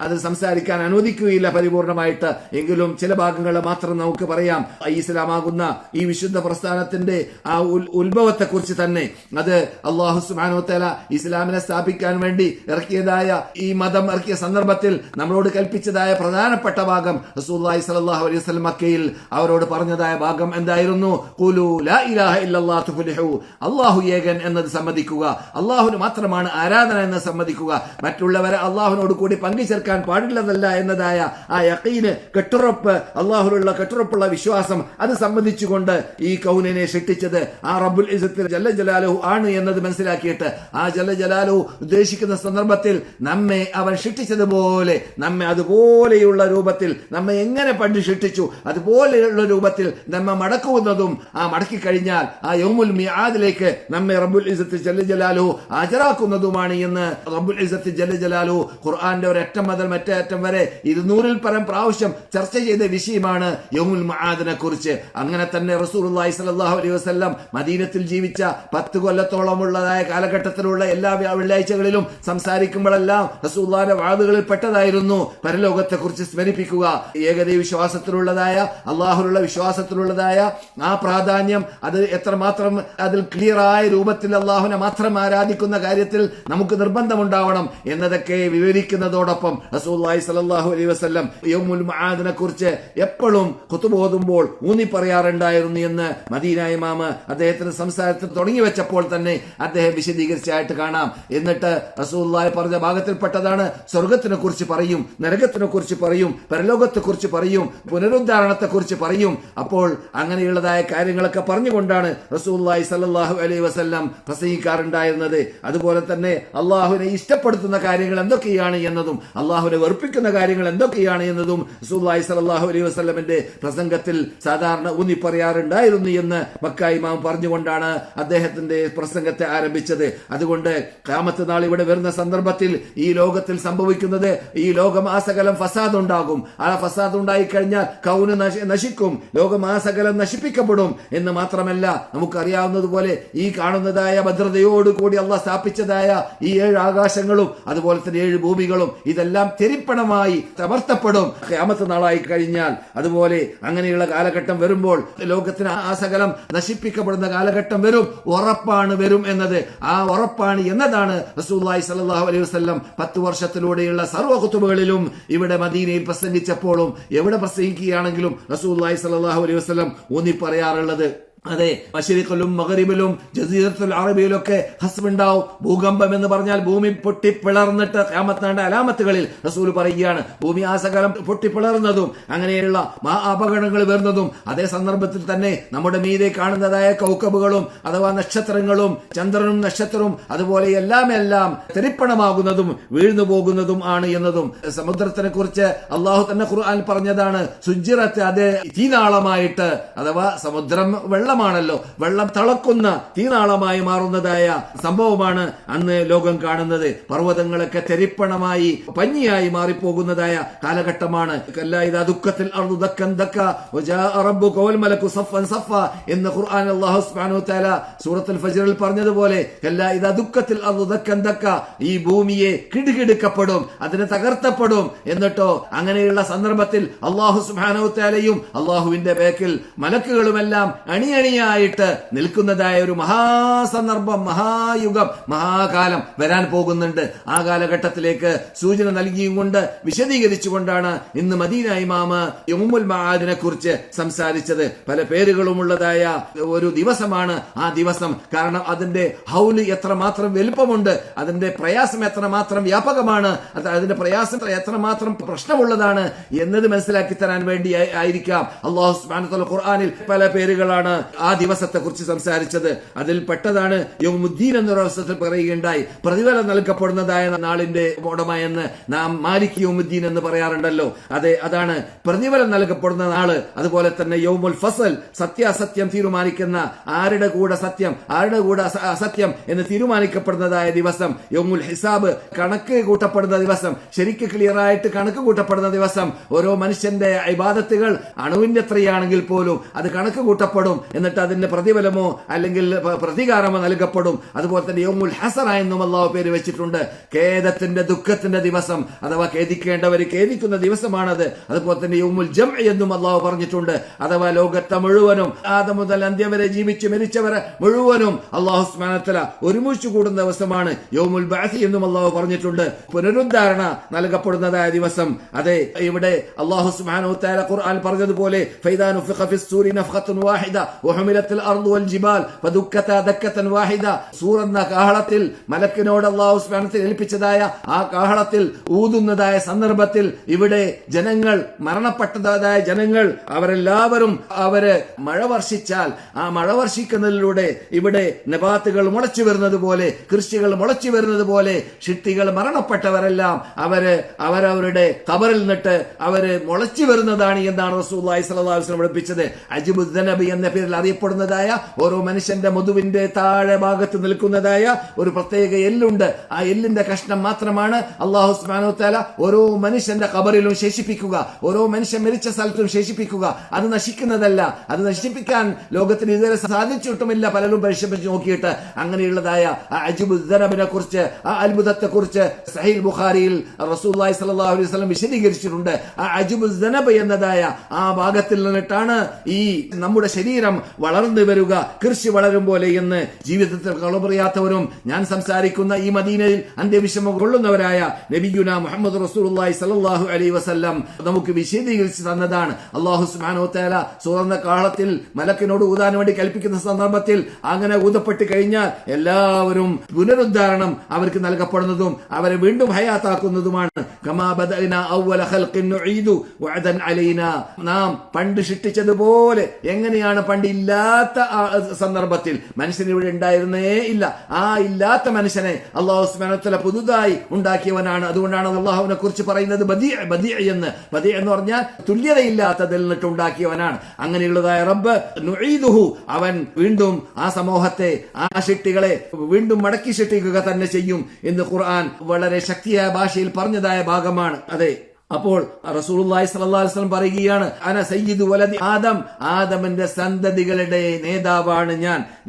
അത് സംസാരിക്കാൻ അനുവദിക്കുകയില്ല പരിപൂർണമായിട്ട്. എങ്കിലും ചില ഭാഗങ്ങൾ മാത്രം നമുക്ക് പറയാം. ഇസ്ലാമാകുന്ന ഈ വിശുദ്ധ പ്രസ്ഥാനത്തിന്റെ ആ ഉത്ഭവത്തെ കുറിച്ച് തന്നെ, അത് അല്ലാഹു സുബ്ഹാനഹു വ തആല ഇസ്ലാമിനെ സ്ഥാപിക്കാൻ വേണ്ടി ഇറക്കിയതായ ഈ മതം ഇറക്കിയ സന്ദർഭത്തിൽ നമ്മളോട് കൽപ്പിച്ചതായ പ്രധാനപ്പെട്ട ഭാഗം റസൂലുള്ളാഹി സ്വല്ലല്ലാഹു അലൈഹി വസല്ലം മക്കയിൽ അവരോട് പറഞ്ഞതായ ഭാഗം എന്തായിരുന്നു? ഖുലൂ ലാ ഇലാഹ ഇല്ലല്ലാഹു തുഫ്ലിഹു, അല്ലാഹു ഏകൻ എന്നത് സമ്മതിക്കുക, അല്ലാഹുവിന് മാത്രമാണ് ആരാധന എന്ന് സമ്മതിക്കുക, മറ്റുള്ളവരെ അല്ലാഹുവിനോട് കൂടി പങ്കു ചേർക്കാൻ പാടില്ലതല്ല എന്നതായ ആ യഖീന്, കെട്ടുറപ്പ്, അല്ലാഹുവിലുള്ള കെട്ടുറപ്പുള്ള വിശ്വാസം അത് സംബന്ധിച്ചുകൊണ്ട് ഈ കൗനിനെ സൃഷ്ടിച്ചത് ആ റബ്ബുൽ ഇസ്സത്ത് ജല്ല ജലാലുഹു ആണ് എന്നത് മനസ്സിലാക്കിയിട്ട്, ആ ജല്ല ജലാലുഹു ഉദ്ദേശിക്കുന്ന സന്ദർഭത്തിൽ നമ്മെ അവൻ സൃഷ്ടിച്ചതുപോലെ, നമ്മെ അതുപോലെയുള്ള രൂപത്തിൽ, നമ്മെ എങ്ങനെ പണ്ട് സൃഷ്ടിച്ചു അതുപോലെയുള്ള രൂപത്തിൽ നമ്മെ മടക്കുന്നതും, ആ മടക്കി കഴിഞ്ഞാൽ ആ യൗമുൽ മിആദിലേക്ക് നമ്മെ റബ്ബുൽ ഇസ്സത്ത് ജല്ല ജലാലുഹു ഹാജരാക്കുന്നതുമാണ് എന്ന് റബ്ബുൽ ഇസ്സത്ത് ജല്ല ജലാലുഹു ഖുർആന്റെ ഒരറ്റം മുതൽ മറ്റേ അറ്റം വരെ 200-ൽ പരം പ്രാവശ്യം ചർച്ച ചെയ്ത വിഷയമാണ് യൗമുൽ മആദിനെ കുറിച്ച്. അങ്ങനെ തന്നെ റസൂലുള്ളാഹി സ്വല്ലല്ലാഹു അലൈഹി വസല്ലം മദീനത്തിൽ ജീവിച്ച 10 കൊല്ലത്തോളമുള്ളതായ കാലഘട്ടത്തിലുള്ള എല്ലാ വെള്ളിയാഴ്ചകളിലും സംസാരിക്കുമ്പോഴെല്ലാം റസൂലുള്ളാഹിന്റെ വാദുകളിൽ പെട്ടതായിരുന്നു പരലോകത്തെ കുറിച്ച് സ്മരിപ്പിക്കുക. ഏകദൈവ വിശ്വാസത്തിലുള്ളതായ, അള്ളാഹുലുള്ള വിശ്വാസത്തിലുള്ളതായ ആ പ്രാധാന്യം, അത് എത്രമാത്രം അതിൽ ക്ലിയറായ രൂപത്തിൽ അള്ളാഹുവിനെ മാത്രം ആരാധിക്കുന്ന കാര്യത്തിൽ നമുക്ക് നിർബന്ധമുണ്ടാവണം എന്നതൊക്കെ വിവരിക്കുന്നതോടൊപ്പം റസൂലുള്ളാഹി സ്വല്ലല്ലാഹു അലൈഹി വസല്ലം യൗമുൽ മആദിനെ കുറിച്ച് എപ്പോഴും ഖുതുബ ഓതുമ്പോൾ ഊന്നി പറയാറുണ്ടായിരുന്നു എന്ന് മദീന ഇമാം അദ്ദേഹത്തിന്റെ സംസാരത്തിൽ തുടങ്ങി വെച്ചപ്പോൾ തന്നെ അദ്ദേഹം വിശദീകരിച്ചായിട്ട് കാണാം. എന്നിട്ട് റസൂലുള്ളാഹി പറഞ്ഞ ഭാഗത്തിൽപ്പെട്ടതാണ്, സ്വർഗത്തിനെ കുറിച്ച് പറയും, നരകത്തിനെ കുറിച്ച് പറയും, പരലോകത്തെ കുറിച്ച് പറയും, പുനരുദ്ധാരണത്തെ കുറിച്ച് പറയും. അപ്പോൾ അങ്ങനെയുള്ളതായ കാര്യങ്ങളൊക്കെ പറഞ്ഞുകൊണ്ടാണ് റസൂലുള്ളാഹി സ്വല്ലല്ലാഹു അലൈഹി വസല്ലം പ്രസംഗിക്കാറുണ്ടായിരുന്നത്. അതുപോലെ തന്നെ അള്ളാഹുവിനെ ഇഷ്ടപ്പെടുത്തുന്ന കാര്യങ്ങൾ എന്തൊക്കെയാണ് എന്നതും അള്ളാഹുവിനെ വെറുപ്പിക്കുന്ന കാര്യങ്ങൾ എന്തൊക്കെയാണ് എന്നതും റസൂലുള്ളാഹി സ്വല്ലല്ലാഹു അലൈഹി വസല്ലമിന്റെ പ്രസംഗത്തിൽ സാധാരണ ഊന്നി പറയാറുണ്ടായിരുന്നു എന്ന് മക്ക ഇമാം പറഞ്ഞുകൊണ്ടാണ് അദ്ദേഹത്തിന്റെ പ്രസംഗത്തെ ആരംഭിച്ചത്. അതുകൊണ്ട് ഖിയാമത്ത് നാൾ ഇവിടെ വരുന്ന സന്ദർഭത്തിൽ ഈ ലോകത്തിൽ സംഭവിക്കുന്നത്, ഈ ലോകമാസകലം ഫസാദ് ഉണ്ടാകും. ആ ഫസാദ് ഉണ്ടായിക്കഴിഞ്ഞാൽ കൗന് നശിക്കും, ലോകമാസകലം നശിപ്പിക്കപ്പെടും എന്ന് മാത്രമല്ല, നമുക്കറിയാവുന്നതുപോലെ ഈ കാണുന്നതായ ഭദ്രതയോടുകൂടി അള്ളാഹ് സ്ഥാപിച്ചതായ ഈ 7 ആകാശങ്ങളും അതുപോലെ തന്നെ 7 ഭൂമികളും ഇതെല്ലാം തെരിപ്പണമായി തമർത്തപ്പെടും ഖിയാമത്ത് നാളായി കഴിഞ്ഞാൽ. അതുപോലെ അങ്ങനെയുള്ള കാലഘട്ടം വരുമ്പോൾ ലോകത്തിന് ആസകലം നശിപ്പിക്കപ്പെടുന്ന കാലഘട്ടം വരും, ഉറപ്പാണ് വരും എന്നത്. ആ ഉറപ്പാണ് എന്നതാണ് റസൂലുള്ളാഹി സ്വല്ലല്ലാഹു അലൈഹി വസല്ലം 10 വർഷത്തിലൂടെയുള്ള സർവ്വ ഖുതുബകളിലും ഇവിടെ മദീനയിൽ പ്രസംഗിച്ചപ്പോഴും എവിടെ പ്രസംഗിക്കുകയാണെങ്കിലും റസൂലുള്ളാഹി സ്വല്ലല്ലാഹു അലൈഹി വസല്ലം ഊന്നി പറയാറുള്ളത്, അതെ, മശ്രിഖിലും മഗ്രിബിലും ജസീറത്തുൽ അറബിയിലൊക്കെ ഹസ്ബുണ്ടാവും. ഭൂകമ്പം എന്ന് പറഞ്ഞാൽ ഭൂമി പൊട്ടിപ്പിളർന്നിട്ട് ഖിയാമത്തിന്റെ അലാമത്തുകളിൽ റസൂൽ പറയുകയാണ്, ഭൂമി ആസകലം പൊട്ടിപ്പിളർന്നതും അങ്ങനെയുള്ള അപകടങ്ങൾ വരുന്നതും, അതേ സന്ദർഭത്തിൽ തന്നെ നമ്മുടെ മീതെ കാണുന്നതായ കൗക്കബുകളും അഥവാ നക്ഷത്രങ്ങളും ചന്ദ്രനും നക്ഷത്രവും അതുപോലെ എല്ലാം തെരിപ്പണമാകുന്നതും വീഴ്ന്നു പോകുന്നതും ആണ് എന്നതും. സമുദ്രത്തിനെ കുറിച്ച് അള്ളാഹു തന്നെ ഖുർആൻ പറഞ്ഞതാണ്, സുജ്ജിറത്ത്, അതേ തീനാളമായിട്ട്, അഥവാ സമുദ്രം വെള്ളം വെള്ളമാണല്ലോ. വെള്ളം തിളക്കുന്ന തീനാളമായി മാറുന്നതായ സംഭവമാണ് അന്ന് ലോകം കാണുന്നത്. പർവ്വതങ്ങളൊക്കെ തെരിപ്പണമായി പഞ്ഞിയായി മാറിപ്പോകുന്നതായ കാലഘട്ടമാണ്. ഇദാ ദുഃഖത്തിൽ അർദു ദക്കൻ ദക്ക വജാഅ റബ്ബുക വൽ മലക്കു സഫൻ സഫ എന്ന് ഖുർആൻ അല്ലാഹു സുബ്ഹാനഹു വതആല സൂറത്തുൽ ഫജ്റിൽ പറഞ്ഞതുപോലെ ഇദാ ദുഃഖത്തിൽ അർദു ദക്കൻ ദക്ക, ഈ ഭൂമിയെ കിടുകിടുക്കപ്പെടും, അതിനെ തകർത്തപ്പെടും. എന്നിട്ടോ അങ്ങനെയുള്ള സന്ദർഭത്തിൽ അല്ലാഹു സുബ്ഹാനഹു വതആലയും അല്ലാഹുവിന്റെ ബേക്കിൽ മലക്കുകളുമെല്ലാം അണിയണിയായിട്ട് നിൽക്കുന്നതായ ഒരു മഹാസന്ദർഭം, മഹായുഗം, മഹാകാലം വരാൻ പോകുന്നുണ്ട്. ആ കാലഘട്ടത്തിലേക്ക് സൂചന നൽകിയും കൊണ്ട് വിശദീകരിച്ചുകൊണ്ടാണ് ഇന്ന് മദീന ഇമാമ് യൗമുൽ മആദിനെ കുറിച്ച് സംസാരിച്ചത്. പല പേരുകളുമുള്ളതായ ഒരു ദിവസമാണ് ആ ദിവസം. കാരണം അതിന്റെ ഹൗല് എത്രമാത്രം വലുപ്പമുണ്ട്, അതിന്റെ പ്രയാസം എത്രമാത്രം വ്യാപകമാണ്, അതിന്റെ പ്രയാസം എത്രമാത്രം പ്രശ്നമുള്ളതാണ് എന്നത് മനസ്സിലാക്കി തരാൻ വേണ്ടി ആയിരിക്കാം അല്ലാഹു സുബ്ഹാനഹു വ തആല ഖുർആനിൽ പല പേരുകളാണ് ആ ദിവസത്തെ കുറിച്ച് സംസാരിച്ചത്. അതിൽ പെട്ടതാണ് യൗമുദ്ദീൻ എന്നൊരു അവസരത്തിൽ പറയുകയുണ്ടായി, പ്രതിഫലം നൽകപ്പെടുന്നതായ നാളിന്റെ ഉടമയെന്ന് നാം മാലിക് യൗമുദ്ദീൻ എന്ന് പറയാറുണ്ടല്ലോ. അതാണ് പ്രതിഫലം നൽകപ്പെടുന്ന നാള്. അതുപോലെ തന്നെ യൗമുൽ ഫസൽ, സത്യാസത്യം തീരുമാനിക്കുന്ന, ആരുടെ കൂടെ സത്യം ആരുടെ കൂടെ അസത്യം എന്ന് തീരുമാനിക്കപ്പെടുന്നതായ ദിവസം. യൗമുൽ ഹിസാബ്, കണക്ക് കൂട്ടപ്പെടുന്ന ദിവസം, ശരിക്ക് ക്ലിയറായിട്ട് കണക്ക് കൂട്ടപ്പെടുന്ന ദിവസം. ഓരോ മനുഷ്യന്റെ ഇബാദത്തുകൾ അണുവിന്റെ എത്രയാണെങ്കിൽ പോലും അത് കണക്ക് കൂട്ടപ്പെടും. എന്നിട്ട് അതിന്റെ പ്രതിഫലമോ അല്ലെങ്കിൽ പ്രതികാരമോ നൽകപ്പെടും. അതുപോലെ തന്നെ യൗമുൽ ഹസറ എന്നും അല്ലാഹു പേര് വെച്ചിട്ടുണ്ട്. ഖേദത്തിന്റെ, ദുഃഖത്തിന്റെ ദിവസം, അഥവാ ഖേദിക്കേണ്ടവർ ഖേദിക്കുന്ന ദിവസമാണത്. അതുപോലെ തന്നെ യൗമുൽ ജംഅ് എന്നും അല്ലാഹു പറഞ്ഞിട്ടുണ്ട്. അഥവാ ലോകത്തെ മുഴുവനും ആദം മുതൽ അന്ത്യം വരെ ജീവിച്ച് മരിച്ചവരെ മുഴുവനും അല്ലാഹു സുബ്ഹാനഹു വ തആല ഒരുമിച്ച് കൂടുന്ന ദിവസമാണ്. യൗമുൽ ബഅസ് എന്നും അല്ലാഹു പറഞ്ഞിട്ടുണ്ട്. പുനരുദ്ധാരണ നൽകപ്പെടുന്നതായ ദിവസം. അതെ, ഇവിടെ അല്ലാഹു സുബ്ഹാനഹു വ തആല ഖുർആൻ പറഞ്ഞതുപോലെ ഫൈദാ നുഫിഖ ഫിസ്സൂരി നഫഖത്തുൻ വാഹിദ വഹുമിലത്തിൽ അർദു വൽ ജിബാൽ ഫദുക്കത ദക്കതൻ വാഹിദ. സൂർ എന്ന കാഹളത്തിൽ മലക്കിനോട് അല്ലാഹു സുബ്ഹാനഹു വ തആല ഏൽപ്പിച്ചതായ ആ കാഹളത്തിൽ ഊതുന്നതായ സന്ദർഭത്തിൽ ഇവിടെ ജനങ്ങൾ, മരണപ്പെട്ടതായ ജനങ്ങൾ, അവരെല്ലാവരും മഴ വർഷിച്ചാൽ ആ മഴ വർഷിക്കുന്നതിലൂടെ ഇവിടെ നബാത്തുകൾ മുളച്ചു വരുന്നത് പോലെ, കൃഷികൾ മുളച്ചു വരുന്നത് പോലെ, ഷിട്ടികൾ മരണപ്പെട്ടവരെല്ലാം അവരവരുടെ ഖബറിൽ നിന്നിട്ട് മുളച്ചു വരുന്നതാണ് എന്നാണ് റസൂലുള്ളാഹി സ്വല്ലല്ലാഹു അലൈഹി വസല്ലം പഠിപ്പിച്ചത്. അജ്ബുദ് ദനബി എന്ന പേരിൽ അറിയപ്പെടുന്നതായ ഓരോ മനുഷ്യന്റെ മുതുവിന്റെ താഴെ ഭാഗത്ത് നിൽക്കുന്നതായ ഒരു പ്രത്യേക എല്ലുണ്ട്. ആ എല്ലിന്റെ കഷ്ണം മാത്രമാണ് അല്ലാഹു സുബ്ഹാനഹു വ തആല ഓരോ മനുഷ്യന്റെ ഖബറിലും ശേഷിപ്പിക്കുക, ഓരോ മനുഷ്യൻ മരിച്ച സ്ഥലത്തും ശേഷിപ്പിക്കുക. അത് നശിക്കുന്നതല്ല, അത് നശിപ്പിക്കാൻ ലോകത്തിന് ഇതുവരെ സാധിച്ചിട്ടുമില്ല. പലരും പരിശ്രമിച്ച് നോക്കിയിട്ട് അങ്ങനെയുള്ളതായ അജ്ബുദ് ദനബിനെ കുറിച്ച്, ആ അത്ഭുതത്തെ കുറിച്ച് സഹീഹ് ബുഖാരിയിൽ റസൂലുള്ളാഹി സ്വല്ലല്ലാഹു അലൈഹി വസല്ലം വിശദീകരിച്ചിട്ടുണ്ട്. ആ അജ്ബുദ് ദനബ് എന്നതായ ആ ഭാഗത്തിൽ നിന്നിട്ടാണ് ഈ നമ്മുടെ ശരീരം വളർന്നു വരിക, കൃഷി വളരും പോലെ എന്ന് ജീവിതത്തിൽ കളപറിയാത്തവരും ഞാൻ സംസാരിക്കുന്ന ഈ മദീനയിൽ അന്ത്യവിഷമം കൊള്ളുന്നവരായ നബിയുനാ മുഹമ്മദ് റസൂലുള്ളാഹി സ്വല്ലല്ലാഹു അലൈഹി വസല്ലം നമുക്ക് വിശദീകരിച്ച് തന്നതാണ്. അല്ലാഹു സുബ്ഹാനഹു വ തആല സുവർണ്ണ കാഹളത്തിൽ മലക്കിനോട് ഊതാൻ വേണ്ടി കൽപ്പിക്കുന്ന സന്ദർഭത്തിൽ അങ്ങനെ ഊതപ്പെട്ട് കഴിഞ്ഞാൽ എല്ലാവരും പുനരുദ്ധാരണം അവർക്ക് നൽകപ്പെടുന്നതും അവരെ വീണ്ടും ഹയാത്താക്കുന്നതുമാണ്. കമാ ബദഅനാ അവ്വല ഖൽഖിൻ നുഈദു വഅദൻ അലൈനാ. നാം പണ്ട് സൃഷ്ടിച്ചതുപോലെ, എങ്ങനെയാണ് പണ്ട് ഇല്ലാത്ത സന്ദർഭത്തിൽ മനുഷ്യൻ ഇവിടെ ഉണ്ടായിരുന്നേ ഇല്ല, ആ ഇല്ലാത്ത മനുഷ്യനെ അല്ലാഹു സുബ്ഹാനഹു വ തആല പുതുതായി ഉണ്ടാക്കിയവനാണ്. അതുകൊണ്ടാണ് അല്ലാഹുവിനെ കുറിച്ച് പറയുന്നത് ബദീ എന്ന്. ബദീ എന്ന് പറഞ്ഞാൽ തുല്യതയില്ലാത്തതിൽ നിന്നിട്ട് ഉണ്ടാക്കിയവനാണ്. അങ്ങനെയുള്ളതായ റബ്ബ് നുഈദുഹു, അവൻ വീണ്ടും ആ സമൂഹത്തെ, ആ സൃഷ്ടികളെ വീണ്ടും മടക്കി സൃഷ്ടിക്കുക തന്നെ ചെയ്യും എന്ന് ഖുർആൻ വളരെ ശക്തിയായ ഭാഷയിൽ പറഞ്ഞതായ ഭാഗമാണ്. അതെ, അപ്പോൾ റസൂലുള്ളാഹി സ്വല്ലല്ലാഹു അലൈഹി വസല്ലം പറയുകയാണ്, അന സയ്യിദു വലദി ആദം, ആദമിന്റെ സന്തതികളുടെ നേതാവാണ്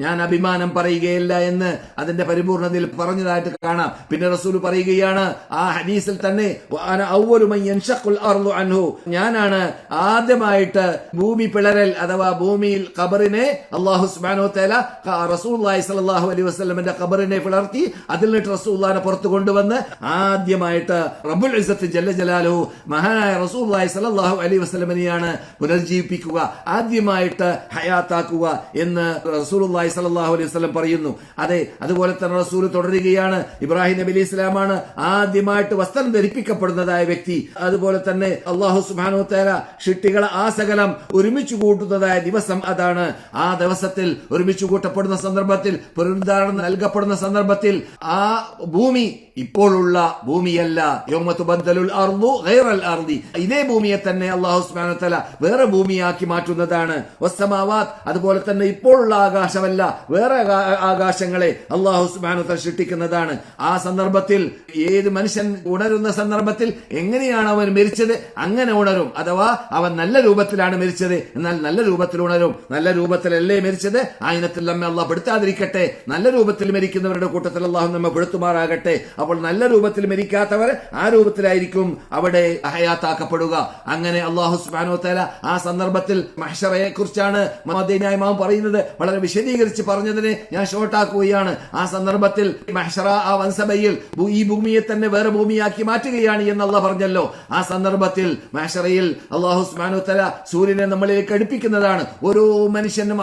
ഞാൻ അഭിമാനം പറയുകയില്ല എന്ന് അതിന്റെ പരിപൂർണതയിൽ പറഞ്ഞതായിട്ട് കാണാം. പിന്നെ റസൂൽ പറയുകയാണ് ആ ഹദീസിൽ തന്നെ, അന അവ്വലു മൻ യൻഷഖുൽ അർളു അൻഹു, ഞാനാണ് ആദ്യമായിട്ട് ഭൂമി പിളരൽ അഥവാ ഭൂമിയിൽ ഖബറിനെ അല്ലാഹു സുബ്ഹാനഹു വ തആല റസൂലുള്ളാഹി സ്വല്ലല്ലാഹു അലൈഹി വസല്ലമിന്റെ ഖബറിനെ പിളർത്തി അതിൽ നിന്നിട്ട് റസൂലുള്ളാഹിനെ പുറത്തു കൊണ്ടുവന്ന് ആദ്യമായിട്ട് റബ്ബുൽ ഇസ്സത്ത് ജല്ല ജലാലുഹു മഹാനായ റസൂലുള്ളാഹി സ്വല്ലല്ലാഹു അലൈഹി വസല്ലമനെയാണ് പുനർജീവിപ്പിക്കുക, ആദ്യമായിട്ട് ഹയാത്താക്കുക എന്ന് റസൂലുള്ളാഹി സ്വല്ലല്ലാഹു അലൈഹി വസല്ലം പറയുന്നു. അതെ, അതുപോലെ തന്നെ റസൂൽ തുടരുകയാണ്, ഇബ്രാഹിം നബി അലൈഹി ഇസ്ലാമാണ് ആദ്യമായിട്ട് വസ്ത്രം ധരിപ്പിക്കപ്പെടുന്നതായ വ്യക്തി. അതുപോലെ തന്നെ അല്ലാഹു സുബ്ഹാനഹു വ തആല സൃഷ്ടികളെ ആ സകലം ഒരുമിച്ച് കൂട്ടുന്നതായ ദിവസം അതാണ്. ആ ദിവസത്തിൽ ഒരുമിച്ച് കൂട്ടപ്പെടുന്ന സന്ദർഭത്തിൽ, പുനരുദ്ധാരണം നൽകപ്പെടുന്ന സന്ദർഭത്തിൽ ആ ഭൂമി ഇപ്പോഴുള്ള ഭൂമിയല്ല. യൗമ തുബദ്ദലുൽ അർളു ഗൈറ ഗൈറൽ അർദി, ഇതേ ഭൂമിയെ തന്നെ അല്ലാഹു സുബ്ഹാനഹു വ തആല വേറെ ഭൂമിയാക്കി മാറ്റുന്നതാണ്. വസ്സമാവാത്ത്, അതുപോലെ തന്നെ ഇപ്പോഴുള്ള ആകാശമല്ല, വേറെ ആകാശങ്ങളെ അല്ലാഹു സുബ്ഹാനഹു വ തആല സൃഷ്ടിക്കുന്നതാണ്. ആ സന്ദർഭത്തിൽ ഏത് മനുഷ്യൻ ഉണരുന്ന സന്ദർഭത്തിൽ എങ്ങനെയാണ് അവൻ മരിച്ചത് അങ്ങനെ ഉണരും. അഥവാ അവൻ നല്ല രൂപത്തിലാണ് മരിച്ചത്, എന്നാൽ നല്ല രൂപത്തിൽ ഉണരും. നല്ല രൂപത്തിലല്ലേ മരിച്ചത്, ആ ഇനത്തിൽ നമ്മെ അള്ളാഹ് പെടുത്താതിരിക്കട്ടെ. നല്ല രൂപത്തിൽ മരിക്കുന്നവരുടെ കൂട്ടത്തിൽ അള്ളാഹു നമ്മെ പെടുത്തുമാറാകട്ടെ. അപ്പോൾ നല്ല രൂപത്തിൽ മരിക്കാത്തവർ ആ രൂപത്തിലായിരിക്കും അവിടെ ഹയാത്താക്കപ്പെടുക. അങ്ങനെ അള്ളാഹു സുബ്ഹാനഹു വ തആല ആ സന്ദർഭത്തിൽ മഹ്ശറയെ കുറിച്ചാണ് മദീനായ ഇമാം പറയുന്നത്. വളരെ വിശദീകരിച്ച് പറഞ്ഞതിനെ ഞാൻ ഷോർട്ടാക്കുകയാണ്. ആ സന്ദർഭത്തിൽ മഹ്ശറ, ആ വൻസഭയിൽ ഈ ഭൂമിയെ തന്നെ വേറെ ഭൂമിയാക്കി മാറ്റുകയാണ് എന്ന് അള്ളാഹ് പറഞ്ഞല്ലോ. ആ സന്ദർഭത്തിൽ മഹ്ശറയിൽ അള്ളാഹു സുബ്ഹാനഹു വ തആല സൂര്യനെ നമ്മളിലേക്ക് അടുപ്പിക്കുന്നതാണ്. ഓരോ മനുഷ്യനും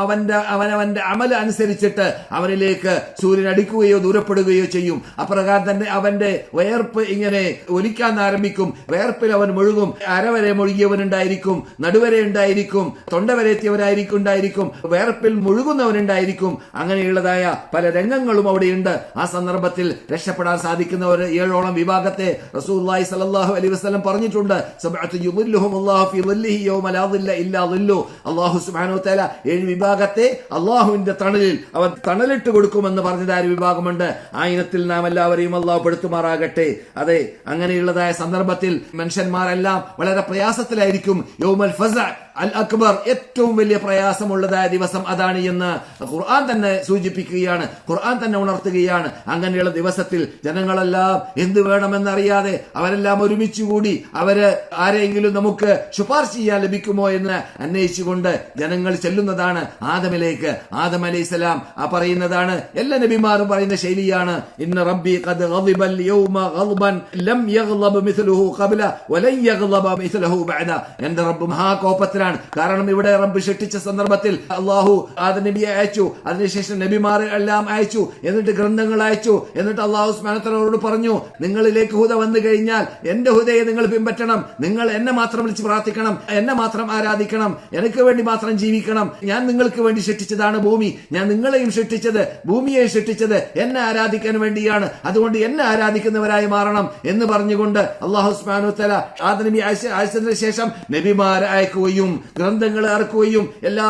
അവനവന്റെ അമൽ അനുസരിച്ചിട്ട് അവനിലേക്ക് സൂര്യൻ അടിക്കുകയോ ദൂരപ്പെടുകയോ ചെയ്യും. അപ്രകാരം തന്നെ അവന്റെ വയർപ്പ് ഇങ്ങനെ ഒലിക്കാൻ ആരംഭിക്കും. വയർപ്പിൽ അവൻ മുഴുകും. അരവരെ മുഴുകിയവനുണ്ടായിരിക്കും, നടുവരെ ഉണ്ടായിരിക്കും, തൊണ്ടവരെ എത്തിയവരായിരിക്കും, വയർപ്പിൽ മുഴുകുന്നവനുണ്ടായിരിക്കും. അങ്ങനെയുള്ളതായ പല രംഗങ്ങളും അവിടെയുണ്ട്. ആ സന്ദർഭത്തിൽ രക്ഷപ്പെടാൻ സാധിക്കുന്നവർ 7ഓളം വിഭാഗത്തെ റസൂലുള്ളാഹി സ്വല്ലല്ലാഹു അലൈഹി വസല്ലം പറഞ്ഞിട്ടുണ്ട്. സബ്അത്തു യുദില്ലുഹുമുല്ലാഹു ഫീ ദില്ലിഹി യൗമ ലാ ദില്ല ഇല്ലാ ദില്ലു. അല്ലാഹു സുബ്ഹാനഹു വ തആല 7 വിഭാഗത്തെ അല്ലാഹുവിന്റെ തണലിൽ അവൻ തണലിട്ട് കൊടുക്കുമെന്ന് പറഞ്ഞതായ ഒരു വിഭാഗമുണ്ട്. ആ ഇനത്തിൽ നാം എല്ലാവരെയും അല്ലാഹു പെടുത്തുമാറാകട്ടെ. അതെ, അങ്ങനെയുള്ളതായ സന്ദർഭത്തിൽ മനുഷ്യന്മാരെല്ലാം വളരെ പ്രയാസത്തിലായിരിക്കും. യൗമൽ ഫസഅ അൽ അക്ബർ, ഏറ്റവും വലിയ പ്രയാസമുള്ളതായ ദിവസം അതാണ് എന്ന് ഖുർആൻ തന്നെ സൂചിപ്പിക്കുകയാണ്, ഖുർആൻ തന്നെ ഉണർത്തുകയാണ്. അങ്ങനെയുള്ള ദിവസത്തിൽ ജനങ്ങളെല്ലാം എന്ത് വേണമെന്നറിയാതെ അവരെല്ലാം ഒരുമിച്ചുകൂടി അവര് ആരെങ്കിലും നമുക്ക് ശുപാർശ ചെയ്യാൻ ലഭിക്കുമോ എന്ന് അന്വേഷിച്ചുകൊണ്ട് ജനങ്ങൾ ചെല്ലുന്നതാണ് ആദമിലേക്ക്. ആദം അലൈഹിസ്സലാം പറയുന്നതാണ്, എല്ലാ നബിമാരും പറയുന്ന ശൈലിയാണ്, ഇന്ന റബ്ബി ഖദ് ഗളിബൽ യൗമ ഗൾബൻ ലം യഗ്ളബ് മിസ്ലുഹു ഖബ്ല വലൻ യഗ്ളബ മിസ്ലുഹു ബഅദ. എന്റെ റബ്ബ് മഹാകോപത്തിലാണ്. കാരണം ഇവിടെ റബ്ബ് സൃഷ്ടിച്ച സന്ദർഭത്തിൽ അള്ളാഹു ആദം നബിയെ അയച്ചു, അതിനുശേഷം നബിമാരെ എല്ലാം അയച്ചു, എന്നിട്ട് ഗ്രന്ഥങ്ങൾ അയച്ചു. എന്നിട്ട് അള്ളാഹു സുബ്ഹാനഹു വ തആലയോട് പറഞ്ഞു, നിങ്ങളിലേക്ക് ഹുദ വന്നു കഴിഞ്ഞാൽ എന്റെ ഹുദയെ നിങ്ങൾ പിൻപറ്റണം, നിങ്ങൾ എന്നെ മാത്രം വിളിച്ച് പ്രാർത്ഥിക്കണം, എന്നെ മാത്രം ആരാധിക്കണം, എനിക്ക് വേണ്ടി മാത്രം ജീവിക്കണം. ഞാൻ നിങ്ങൾക്ക് വേണ്ടി സൃഷ്ടിച്ചതാണ് ഭൂമി, ഞാൻ നിങ്ങളെയും സൃഷ്ടിച്ചത് ഭൂമിയെയും സൃഷ്ടിച്ചത് എന്നെ ആരാധിക്കാൻ വേണ്ടിയാണ്. അതുകൊണ്ട് എന്നെ ആരാധിക്കുന്നവരായി മാറണം എന്ന് പറഞ്ഞുകൊണ്ട് അള്ളാഹു സുബ്ഹാനഹു വ തആല ആദം നബി അയച്ചതിന് ശേഷം നബിമാരെ അയക്കുകയും ഗ്രന്ഥങ്ങൾ ഇറക്കുകയും എല്ലാ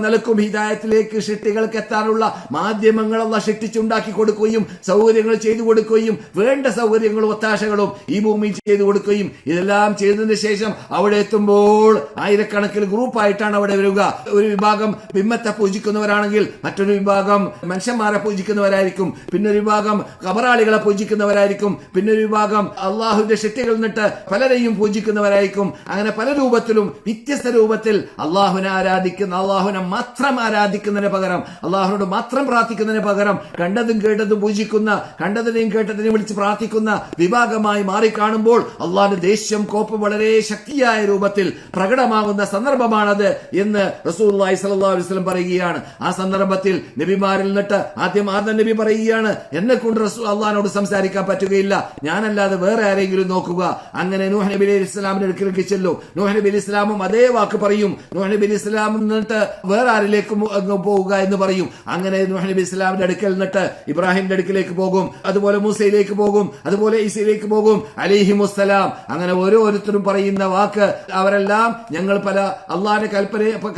നിലക്കും ഹിദായത്തിലേക്ക് സൃഷ്ടികൾക്ക് എത്താനുള്ള മാധ്യമങ്ങൾ അല്ലാഹു സൃഷ്ടിച്ചുണ്ടാക്കി കൊടുക്കുകയും സൗകര്യങ്ങൾ ചെയ്തു കൊടുക്കുകയും വേണ്ട സൗകര്യങ്ങളും ഒത്താശകളും ഈ ഭൂമിയിൽ ചെയ്തു കൊടുക്കുകയും ഇതെല്ലാം ചെയ്തതിന് ശേഷം അവിടെ എത്തുമ്പോൾ ആയിരക്കണക്കിന് ഗ്രൂപ്പായിട്ടാണ് അവിടെ വരിക. ഒരു വിഭാഗം ബിംബത്തെ പൂജിക്കുന്നവരാണെങ്കിൽ മറ്റൊരു വിഭാഗം മനുഷ്യന്മാരെ പൂജിക്കുന്നവരായിരിക്കും, പിന്നൊരു വിഭാഗം കബറാളികളെ പൂജിക്കുന്നവരായിരിക്കും, പിന്നൊരു വിഭാഗം അള്ളാഹുവിന്റെ സൃഷ്ടികളിൽ നിന്നിട്ട് പലരെയും പൂജിക്കുന്നവരായിരിക്കും. അങ്ങനെ പല രൂപത്തിലും വ്യത്യസ്ത രൂപത്തിൽ അള്ളാഹുവിനെ ആരാധിക്കുന്ന, അള്ളാഹുവിനെ മാത്രം ആരാധിക്കുന്നതിന് പകരം, അള്ളാഹുവിനോട് മാത്രം പ്രാർത്ഥിക്കുന്നതിന് പകരം കണ്ടതും കേട്ടതും പൂജിക്കുന്ന, കണ്ടതിനെയും കേട്ടതിനെയും വിളിച്ച് പ്രാർത്ഥിക്കുന്ന വിഭാഗമായി മാറിക്കാണുമ്പോൾ അള്ളാഹുവിന്റെ ദേഷ്യം, കോപം വളരെ ശക്തിയായ രൂപത്തിൽ പ്രകടമാകുന്ന സന്ദർഭമാണത് എന്ന് റസൂലുള്ളാഹി സ്വല്ലല്ലാഹു അലൈഹി വസല്ലം പറയുകയാണ്. ആ സന്ദർഭത്തിൽ നബിമാരിൽ നിന്നിട്ട് ആദ്യം ആദം നബി പറയുകയാണ്, എന്നെ കൊണ്ട് അള്ളാഹിനോട് സംസാരിക്കാൻ പറ്റുകയില്ല, ഞാനല്ലാതെ വേറെ ആരെങ്കിലും നോക്കുക. അങ്ങനെ നൂഹ് നബി അലൈഹി ഇസ്ലാമിന്റെ അടുക്കലേക്ക് ചെല്ലു. നൂഹ് നബി അലൈഹി ഇസ്ലാമും അതേ വാക്ക് പറയും. നൂഹ് നബി അലൈഹി ഇസ്ലാം നിന്നിട്ട് വേറെ ആരിലേക്ക് പോവുക എന്ന് പറയും. അങ്ങനെ നൂഹ് നബി ഇസ്ലാമിന്റെ അടുക്കൽ നിന്നിട്ട് ഇബ്രാഹിമിന്റെ അടുക്കിലേക്ക് പോകും, അതുപോലെ മൂസയിലേക്ക് പോകും, അതുപോലെ ഈസയിലേക്ക് പോകും അലൈഹിമുസ്സലാം. അങ്ങനെ ഓരോരുത്തരും പറയുന്ന വാക്ക്, അവരെല്ലാം ഞങ്ങൾ പല അള്ളാഹിന്റെ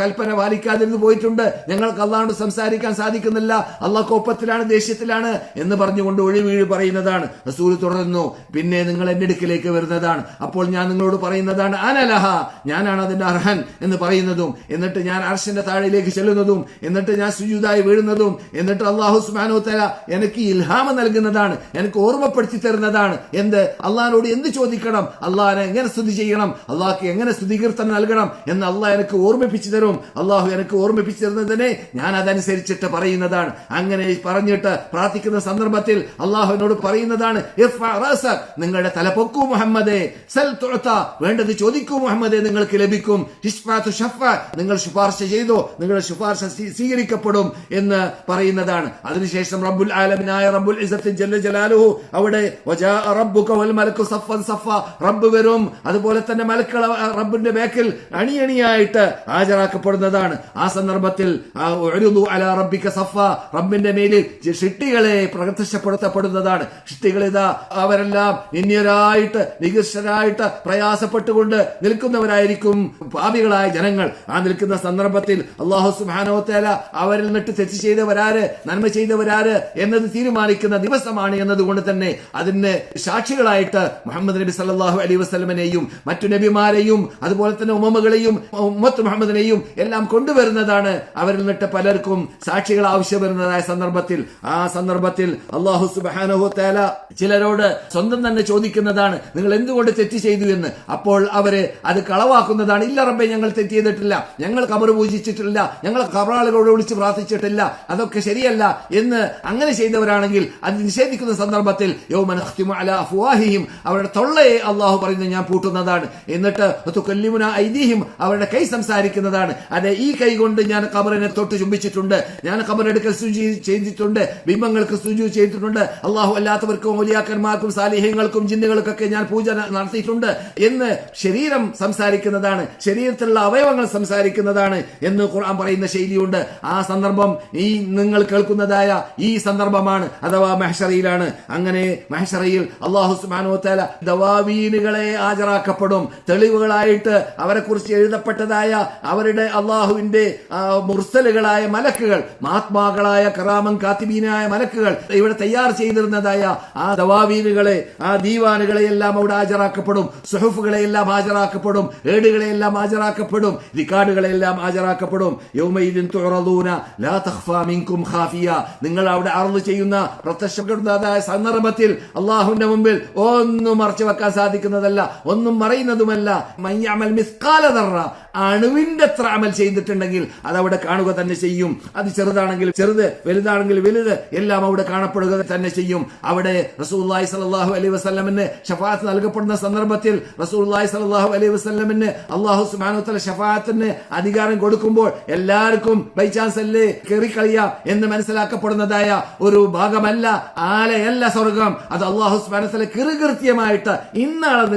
കൽപ്പന പാലിക്കാതിരുന്ന് പോയിട്ടുണ്ട്, ഞങ്ങൾക്ക് അള്ളാഹിനോട് സംസാരിക്കാൻ സാധിക്കുന്നില്ല, അള്ളാഹ് കോപത്തിലാണ്, ദേഷ്യത്തിലാണ് എന്ന് പറഞ്ഞുകൊണ്ട് ഒഴിവീഴ് പറയുന്നതാണ്. റസൂൽ തുടർന്നു, പിന്നെ നിങ്ങൾ എന്റെ അടുക്കിലേക്ക് വരുന്നതാണ്, അപ്പോൾ ഞാൻ നിങ്ങളോട് പറയുന്നതാണ് അനലഹ, ഞാനാണ് അതിന്റെ അർഹൻ എന്ന് പറയുന്നതും, എന്നിട്ട് ഞാൻ അർശിന്റെ താഴേക്ക് ചെല്ലുന്നതും, എന്നിട്ട് ഞാൻ സുജൂദായി വീഴുന്നതും, എന്നിട്ട് അല്ലാഹു സുബ്ഹാനഹു വ തആല എനിക്ക് ഇൽഹാമ നൽകുന്നതാണ്, എനിക്ക് ഓർമ്മപ്പെടുത്തി തരുന്നതാണ്. എന്ത്, അള്ളാഹിനോട് എന്ത് ചോദിക്കണം, അള്ളാഹിനെ എങ്ങനെ സ്തുതി ചെയ്യണം, അള്ളാഹ്ക്ക് എങ്ങനെ സ്തുതികീർത്തനം നൽകണം എന്ന് അള്ളാഹ് എനിക്ക് ഓർമ്മിപ്പിച്ചു തരും. അള്ളാഹു എനിക്ക് ഓർമ്മിപ്പിച്ചു തരുന്നതിനെ ഞാൻ അതനുസരിച്ചിട്ട് പറയുന്നതാണ്. അങ്ങനെ പറഞ്ഞിട്ട് പ്രാർത്ഥിക്കുന്ന സന്ദർഭത്തിൽ അള്ളാഹുവിനോട് പറയുന്നതാണ്, നിങ്ങളുടെ തല പൊക്കൂ മുഹമ്മദേ, സൽ തുഅത, വേണ്ടത് ചോദിക്കൂ മുഹമ്മദേ, നിങ്ങൾക്ക് ലഭിക്കും. നിങ്ങൾ ശുപാർശ ചെയ്തോ, നിങ്ങളുടെ ശുപാർശ സ്വീകരിക്കപ്പെടും എന്ന് പറയുന്നതാണ്. അതിനുശേഷം റബ്ബുൽ ആലമീനായ റബ്ബുൽ ഇസ്സത്തി ജല്ല ജലാലുഹു അവിടെ വജാ റബ്ബുക വൽ മലക്കു സഫൻ സഫ, റബ്ബ് വരും, അതുപോലെ തന്നെ മലക്കുകൾ റബ്ബിന്റെ ബേക്കിൽ അണിയണിയായിട്ട് ഹാജരാക്കപ്പെടുന്നതാണ്. ആ സന്ദർഭത്തിൽ അലാ റബ്ബിക സഫ, റബ്ബിന്റെ മേലിൽ സൃഷ്ടികളെ പ്രത്യക്ഷപ്പെടുത്തപ്പെടുന്നതാണ്. സൃഷ്ടികൾ ഇതാ അവരെല്ലാം നിന്യരായിട്ട് നികർഷ നിരക്ഷരായിട്ട് പ്രയാസപ്പെട്ടുകൊണ്ട് നിൽക്കുന്നവരായിരിക്കും പാപികളായ ജനങ്ങൾ. ആ നിൽക്കുന്ന സന്ദർഭത്തിൽ അല്ലാഹു സുബ്ഹാനഹു വ തആല അവരിൽ നിന്നിട്ട് തെറ്റ് ചെയ്തവരാര് നന്മ ചെയ്തവരാര് എന്നത് തീരുമാനിക്കുന്ന ദിവസമാണ് എന്നതുകൊണ്ട് തന്നെ അതിന് സാക്ഷികളായിട്ട് മുഹമ്മദ് നബി സല്ലല്ലാഹു അലൈഹി വസല്ലമനെയും മറ്റു നബിമാരെയും അതുപോലെ തന്നെ ഉമ്മകളെയും ഉമ്മത്ത് മുഹമ്മദിനെയും എല്ലാം കൊണ്ടുവരുന്നതാണ്. അവരിൽ നിന്നിട്ട് പലർക്കും സാക്ഷികൾ ആവശ്യം വരുന്നതായ സന്ദർഭത്തിൽ ആ സന്ദർഭത്തിൽ അല്ലാഹു സുബ്ഹാനഹു വ തആല ചിലരോട് സ്വന്തം തന്നെ ചോദിക്കുന്നതാണ്, നിങ്ങൾ എന്തുകൊണ്ട് തെറ്റ് ചെയ്തു എന്ന്. അപ്പോൾ അവര് അത് കളവാക്കുന്നതാണ്. ഇല്ല റബ്ബേ, ഞങ്ങൾ തെറ്റ് ചെയ്തിട്ടില്ല, ഞങ്ങൾ ഖബർ പൂജിച്ചിട്ടില്ല, ഞങ്ങൾ ഖബറാളുകളോട് വിളിച്ച് പ്രാർത്ഥിച്ചിട്ടില്ല, അതൊക്കെ ശരിയല്ല എന്ന് അങ്ങനെ ചെയ്തവരാണെങ്കിൽ അത് നിഷേധിക്കുന്ന സന്ദർഭത്തിൽ യൗമ നഖ്തിമു അലാ അഫ്വാഹിഹിം, അവരുടെ തൊള്ളയെ അല്ലാഹു പറയുന്നത് ഞാൻ പൂട്ടുന്നതാണ്. എന്നിട്ട് തുകല്ലിമുനാ ഐദീഹിം, അവരുടെ കൈ സംസാരിക്കുന്നതാണ്. അതെ, ഈ കൈ കൊണ്ട് ഞാൻ ഖബറിനെ തൊട്ട് ചുംബിച്ചിട്ടുണ്ട്, ഞാൻ ഖബറെടുക്കൽ സുജൂദ് ചെയ്തിട്ടുണ്ട്, ബിംബങ്ങൾക്ക് സുജൂദ് ചെയ്തിട്ടുണ്ട്, അല്ലാഹു അല്ലാത്തവർക്കും ഔലിയാക്കന്മാർക്കും സാലിഹ്യങ്ങൾക്കും ജിന്നുകൾക്കൊക്കെ ഞാൻ പൂജ നടത്തിയിട്ടുണ്ട് എന്ന് ശരീരം സംസാരിക്കുന്നതാണ്, ശരീരത്തിലുള്ള അവയവങ്ങൾ സംസാരിക്കുന്നതാണ് എന്ന് ഖുർആൻ പറയുന്ന ശൈലിയുണ്ട്. ആ സന്ദർഭം ഈ നിങ്ങൾ കേൾക്കുന്നതായ ഈ സന്ദർഭമാണ്, അഥവാ മഹ്ശറയിലാണ്. അങ്ങനെ മഹ്ശറയിൽ അല്ലാഹു സുബ്ഹാനഹു വ തആല ദവാവീനുകളെ ഹാജരാക്കപ്പെടും. തെളിവുകളായിട്ട് അവരെ കുറിച്ച് എഴുതപ്പെട്ടതായ അവരുടെ അല്ലാഹുവിന്റെ മുർസലുകളായ മലക്കുകൾ, മഹാത്മാക്കളായ കറാമൻ കാത്തിബീനായ മലക്കുകൾ ഇവിടെ തയ്യാർ ചെയ്തിരുന്നതായ ആ ദവാവീനുകളെ, ആ ദീവാനുകളെ എല്ലാം അവിടെ ഹാജരാക്കപ്പെടും. സുഹുഫുകളെ എല്ലാം ഹാജരാക്കപ്പെടും, ഏടുകളെ എല്ലാം ഹാജരാക്കപ്പെടും, റിക്കാർഡുകളെ എല്ലാം ഹാജരാക്കപ്പെടും. യൗമഇദിൻ തുഅറദൂന ലാ തഖ്ഫാ മിൻകും ഖാഫിയ, നിങ്ങൾ അവിടെ അർള് ചെയ്യുന്ന പ്രത്യക്ഷപ്പെടുന്നതായ സന്ദർഭത്തിൽ അല്ലാഹുവിന്റെ മുമ്പിൽ ഒന്നും മറച്ചു വെക്കാൻ സാധിക്കുന്നതല്ല, ഒന്നും മറയുന്നതുമല്ല. മയ്യഅമൽ മിസ്ഖാല ദർറ, അണുവിന്റെ അത്ര അമൽ ചെയ്തിട്ടുണ്ടെങ്കിൽ അതവിടെ കാണുക തന്നെ ചെയ്യും. അത് ചെറുതാണെങ്കിൽ ചെറുത്, വലുതാണെങ്കിൽ വലുത്, എല്ലാം അവിടെ കാണപ്പെടുക തന്നെ ചെയ്യും. അവിടെ റസൂലുള്ളാഹി സ്വല്ലല്ലാഹു അലൈഹി വസല്ലമിന് ശഫാഅത്ത് നൽകപ്പെടുന്ന സന്ദർഭത്തിൽ റസൂലുള്ളാഹി സ്വല്ലല്ലാഹു അലൈഹി വസല്ലമിന് അല്ലാഹു സുബ്ഹാനഹു വ തആല ശഫാഅത്തിന് അധികാരം കൊടുക്കുമ്പോൾ എല്ലാവർക്കും ബൈ ചാൻസ് അല്ലേ കയറിക്കളിയാം എന്ന് മനസ്സിലാക്കപ്പെടുന്നതായ ഒരു ഭാഗമല്ല, ആലയല്ല സ്വർഗം. അത് അല്ലാഹു സുബ്ഹാനഹു വ തആല കൃത്യമായിട്ട് ഇന്നാളെ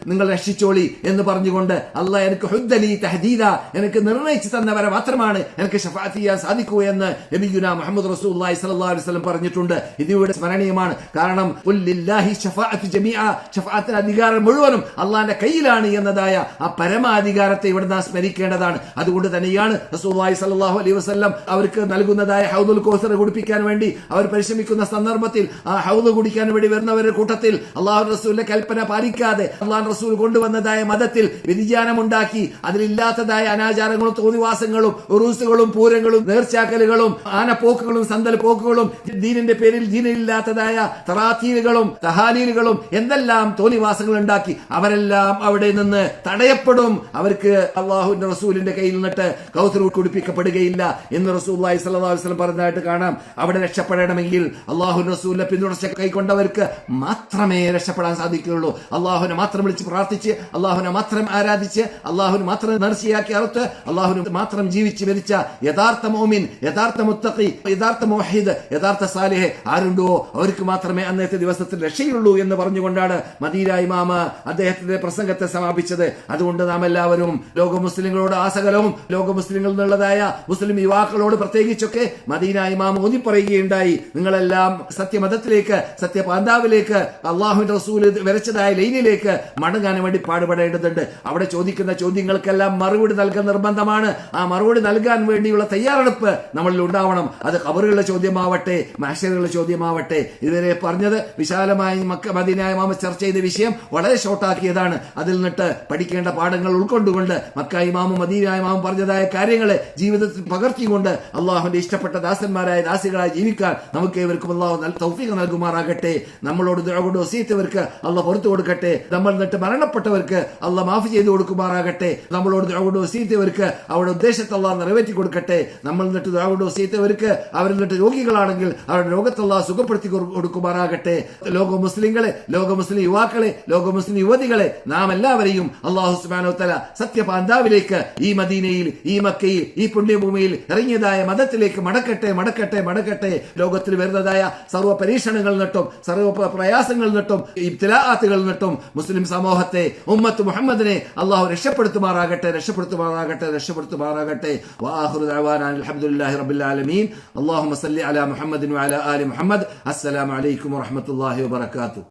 നിങ്ങൾ രക്ഷിച്ചോളി എന്ന് പറഞ്ഞുകൊണ്ട് അല്ലാഹ് എനിക്ക് ഹുദ്ദലി തഹദീദ, എനിക്ക് നിർണയിച്ചു തന്നവരെ മാത്രമാണ് എനിക്ക് ശഫാഅത്ത് ചെയ്യാൻ സാധിക്കൂ എന്ന് നബിയുനാ മുഹമ്മദ് റസൂലുള്ളാഹി സ്വല്ലല്ലാഹു അലൈഹി വസല്ലം പറഞ്ഞിട്ടുണ്ട്. ഇതിവിടെ സ്മരണീയമാണ്. കാരണം ലില്ലാഹി ശഫാഅത്തു ജമീഅ, ശഫാഅത്തിന്റെ അധികാരം മുഴുവനും അള്ളാന്റെ കയ്യിലാണ് എന്നതായ ആ പരമാധികാരത്തെ ഇവിടെ നാം സ്മരിക്കേണ്ടതാണ്. അതുകൊണ്ട് തന്നെയാണ് റസൂലുള്ളാഹി സ്വല്ലല്ലാഹു അലൈഹി വസല്ലം അവർക്ക് നൽകുന്നതായ ഹൗദുൽ കൗസർ കുടിപ്പിക്കാൻ വേണ്ടി അവർ പരിശ്രമിക്കുന്ന സന്ദർഭത്തിൽ ആ ഹൗദ് കുടിക്കാൻ വേണ്ടി വരുന്നവരുടെ കൂട്ടത്തിൽ അള്ളാഹു റസൂലിന്റെ കൽപ്പന പാലിക്കാതെ അള്ളാഹു റസൂൽ കൊണ്ടുവന്നതായ മതത്തിൽ വ്യതിചാനമുണ്ടാക്കി അതിലില്ലാത്തതായ അനാചാരങ്ങളും തോന്നിവാസങ്ങളും ഉറൂസുകളും പൂരങ്ങളും നേർച്ചാക്കലുകളും ആനപ്പോക്കുകളും സന്തൽ പോക്കുകളും ദീനിന്റെ പേരിൽ ദീനില്ലാത്തതായ തറാത്തീലുകളും തഹാലീലുകളും എന്തെല്ലാം തോന്നിവാസങ്ങൾ ഉണ്ടാക്കി അവരെല്ലാം അവിടെ നിന്ന് തടയപ്പെടും. അവർക്ക് അള്ളാഹുവിന്റെ റസൂലിന്റെ കയ്യിൽ നിന്നിട്ട് കൗസർ കുടിപ്പിക്കപ്പെടുകയില്ല എന്ന് റസൂലുള്ളാഹി സ്വല്ലല്ലാഹു അലൈഹി വസല്ലം പറഞ്ഞതായിട്ട് കാണാം. അവിടെ രക്ഷപ്പെടണമെങ്കിൽ അള്ളാഹുവിന്റെ റസൂലിനെ പിന്തുടർച്ച കൈക്കൊണ്ടവർക്ക് മാത്രമേ രക്ഷപ്പെടാൻ സാധിക്കുകയുള്ളൂ. അള്ളാഹുവിനെ മാത്രം വിളിച്ച് പ്രാർത്ഥിച്ച്, അള്ളാഹുവിനെ മാത്രം ആരാധിച്ച്, അള്ളാഹുവിന് മാത്രം നേർച്ചയാക്കി അറുത്ത്, അള്ളാഹുവിന് മാത്രം ജീവിച്ച് മരിച്ച യഥാർത്ഥ മോമിൻ, യഥാർത്ഥ മുത്തഖി, യഥാർത്ഥ മുവഹിദ്, യഥാർത്ഥ സാലിഹ് ആരുണ്ടോ അവർക്ക് മാത്രമേ അന്നത്തെ ദിവസത്തിൽ രക്ഷയുള്ളൂ എന്ന് പറഞ്ഞുകൊണ്ടാണ് മദീന ഇമാമ അദ്ദേഹത്തിന്റെ പ്രസംഗത്തെ സമാപിച്ചത്. അതുകൊണ്ട് നാം എല്ലാവരും ലോക മുസ്ലിങ്ങളോട് ആസകലവും ലോക മുസ്ലിങ്ങളിൽ നിന്നുള്ളതായ മുസ്ലിം യുവാക്കളോട് പ്രത്യേകിച്ചൊക്കെ മദീന ഇമാം ഊന്നി പറയുകയുണ്ടായി, നിങ്ങളെല്ലാം സത്യമതത്തിലേക്ക്, സത്യപാന്താവിലേക്ക്, അള്ളാഹുവിന്റെ റസൂൽ വരച്ചതായ ലൈനിലേക്ക് മടങ്ങാൻ വേണ്ടി പാടുപെടേണ്ടതുണ്ട്. അവിടെ ചോദിക്കുന്ന ചോദ്യങ്ങൾക്കെല്ലാം മറുപടി നൽകാൻ നിർബന്ധമാണ്. ആ മറുപടി നൽകാൻ വേണ്ടിയുള്ള തയ്യാറെടുപ്പ് നമ്മളിൽ ഉണ്ടാവണം. അത് ഖബറുകളുടെ ചോദ്യമാവട്ടെ, മഹ്ശറുകളുടെ ചോദ്യമാവട്ടെ. ഇതുവരെ പറഞ്ഞത് വിശാലമായി മദീന ഇമാം ചർച്ച ചെയ്ത വിഷയം വളരെ ഷോർട്ടാക്കിയതാണ്. അതിൽ നിന്നിട്ട് പഠിക്കേണ്ട പാഠങ്ങൾ ഉൾക്കൊണ്ടുകൊണ്ട് മക്ക ഇമാമും മദീന ഇമാമും പറഞ്ഞതായ കാര്യങ്ങളെ ജീവിതത്തിൽ പകർത്തിക്കൊണ്ട് അള്ളാഹുവിന്റെ ഇഷ്ടപ്പെട്ട ദാസന്മാരായ ദാസികളായി ജീവിക്കാൻ നമുക്ക് ഏവർക്കും അള്ളാഹു തൗഫീഖ് നൽകുമാറാകട്ടെ. നമ്മളോട് ദുആ കൊണ്ട് വസിയത്തവർക്ക് അള്ളാഹ് പുറത്തു കൊടുക്കട്ടെ. നമ്മൾ നിന്നിട്ട് മരണപ്പെട്ടവർക്ക് അള്ളാഹ് മാഫ് ചെയ്തു കൊടുക്കുമാറാകട്ടെ. നമ്മളോട് ദുആ കൊണ്ട് വസിയത്തവർക്ക് അവരുടെ ഉദ്ദേശത്തെ അള്ളാഹ് നിറവേറ്റി കൊടുക്കട്ടെ. നമ്മൾ നിന്നിട്ട് ദുആ കൊണ്ട് വസിയത്തവർക്ക് അവർ നിന്നിട്ട് രോഗികളാണെങ്കിൽ അവരുടെ രോഗത്തെ അള്ളാഹ് സുഖപ്പെടുത്തി കൊടുക്കുമാറാകട്ടെ. ലോക മുസ്ലിങ്ങളെ, ലോക മുസ്ലിം യുവാക്കളെ, ലോക മുസ്ലിം യുവതികളെ നാം എല്ലാവരെയും അള്ളാഹു സുബ്ഹാനഹു വ തആല സത്യപാന്താവിലേക്ക്, ഈ മദീനയിൽ, ഈ മക്കയിൽ, ഈ പുണ്യഭൂമിയിൽ ഇറങ്ങിയതായ മതത്തിലേക്ക് മടക്കട്ടെ, മടക്കട്ടെ, മടക്കട്ടെ. ലോകത്തിൽ വരുന്നതായ സർവ്വ പരീക്ഷണങ്ങളിൽ നിന്നിട്ടും സർവ്വ പ്രയാസങ്ങളിൽ നിന്നിട്ടും ഇബ്തിലാഅത്തുകളിൽ നിന്നിട്ടും മുസ്ലിം സമൂഹത്തെ, ഉമ്മത്ത് മുഹമ്മദിനെ അള്ളാഹു രക്ഷപ്പെടുത്തുമാറാകട്ടെ, രക്ഷപ്പെടുത്തുമാറാകട്ടെ, രക്ഷപ്പെടുത്തുമാറാകട്ടെ. വആഖിറു ദഅവാനാ അൽഹംദുലില്ലാഹി റബ്ബിൽ ആലമീൻ. അല്ലാഹുമ്മ സല്ലി അലാ മുഹമ്മദിൻ വഅലാ ആലി മുഹമ്മദ്. അസ്സലാമു അലൈക്കും വറഹ്മത്തുള്ളാഹി വബറകാതുഹു.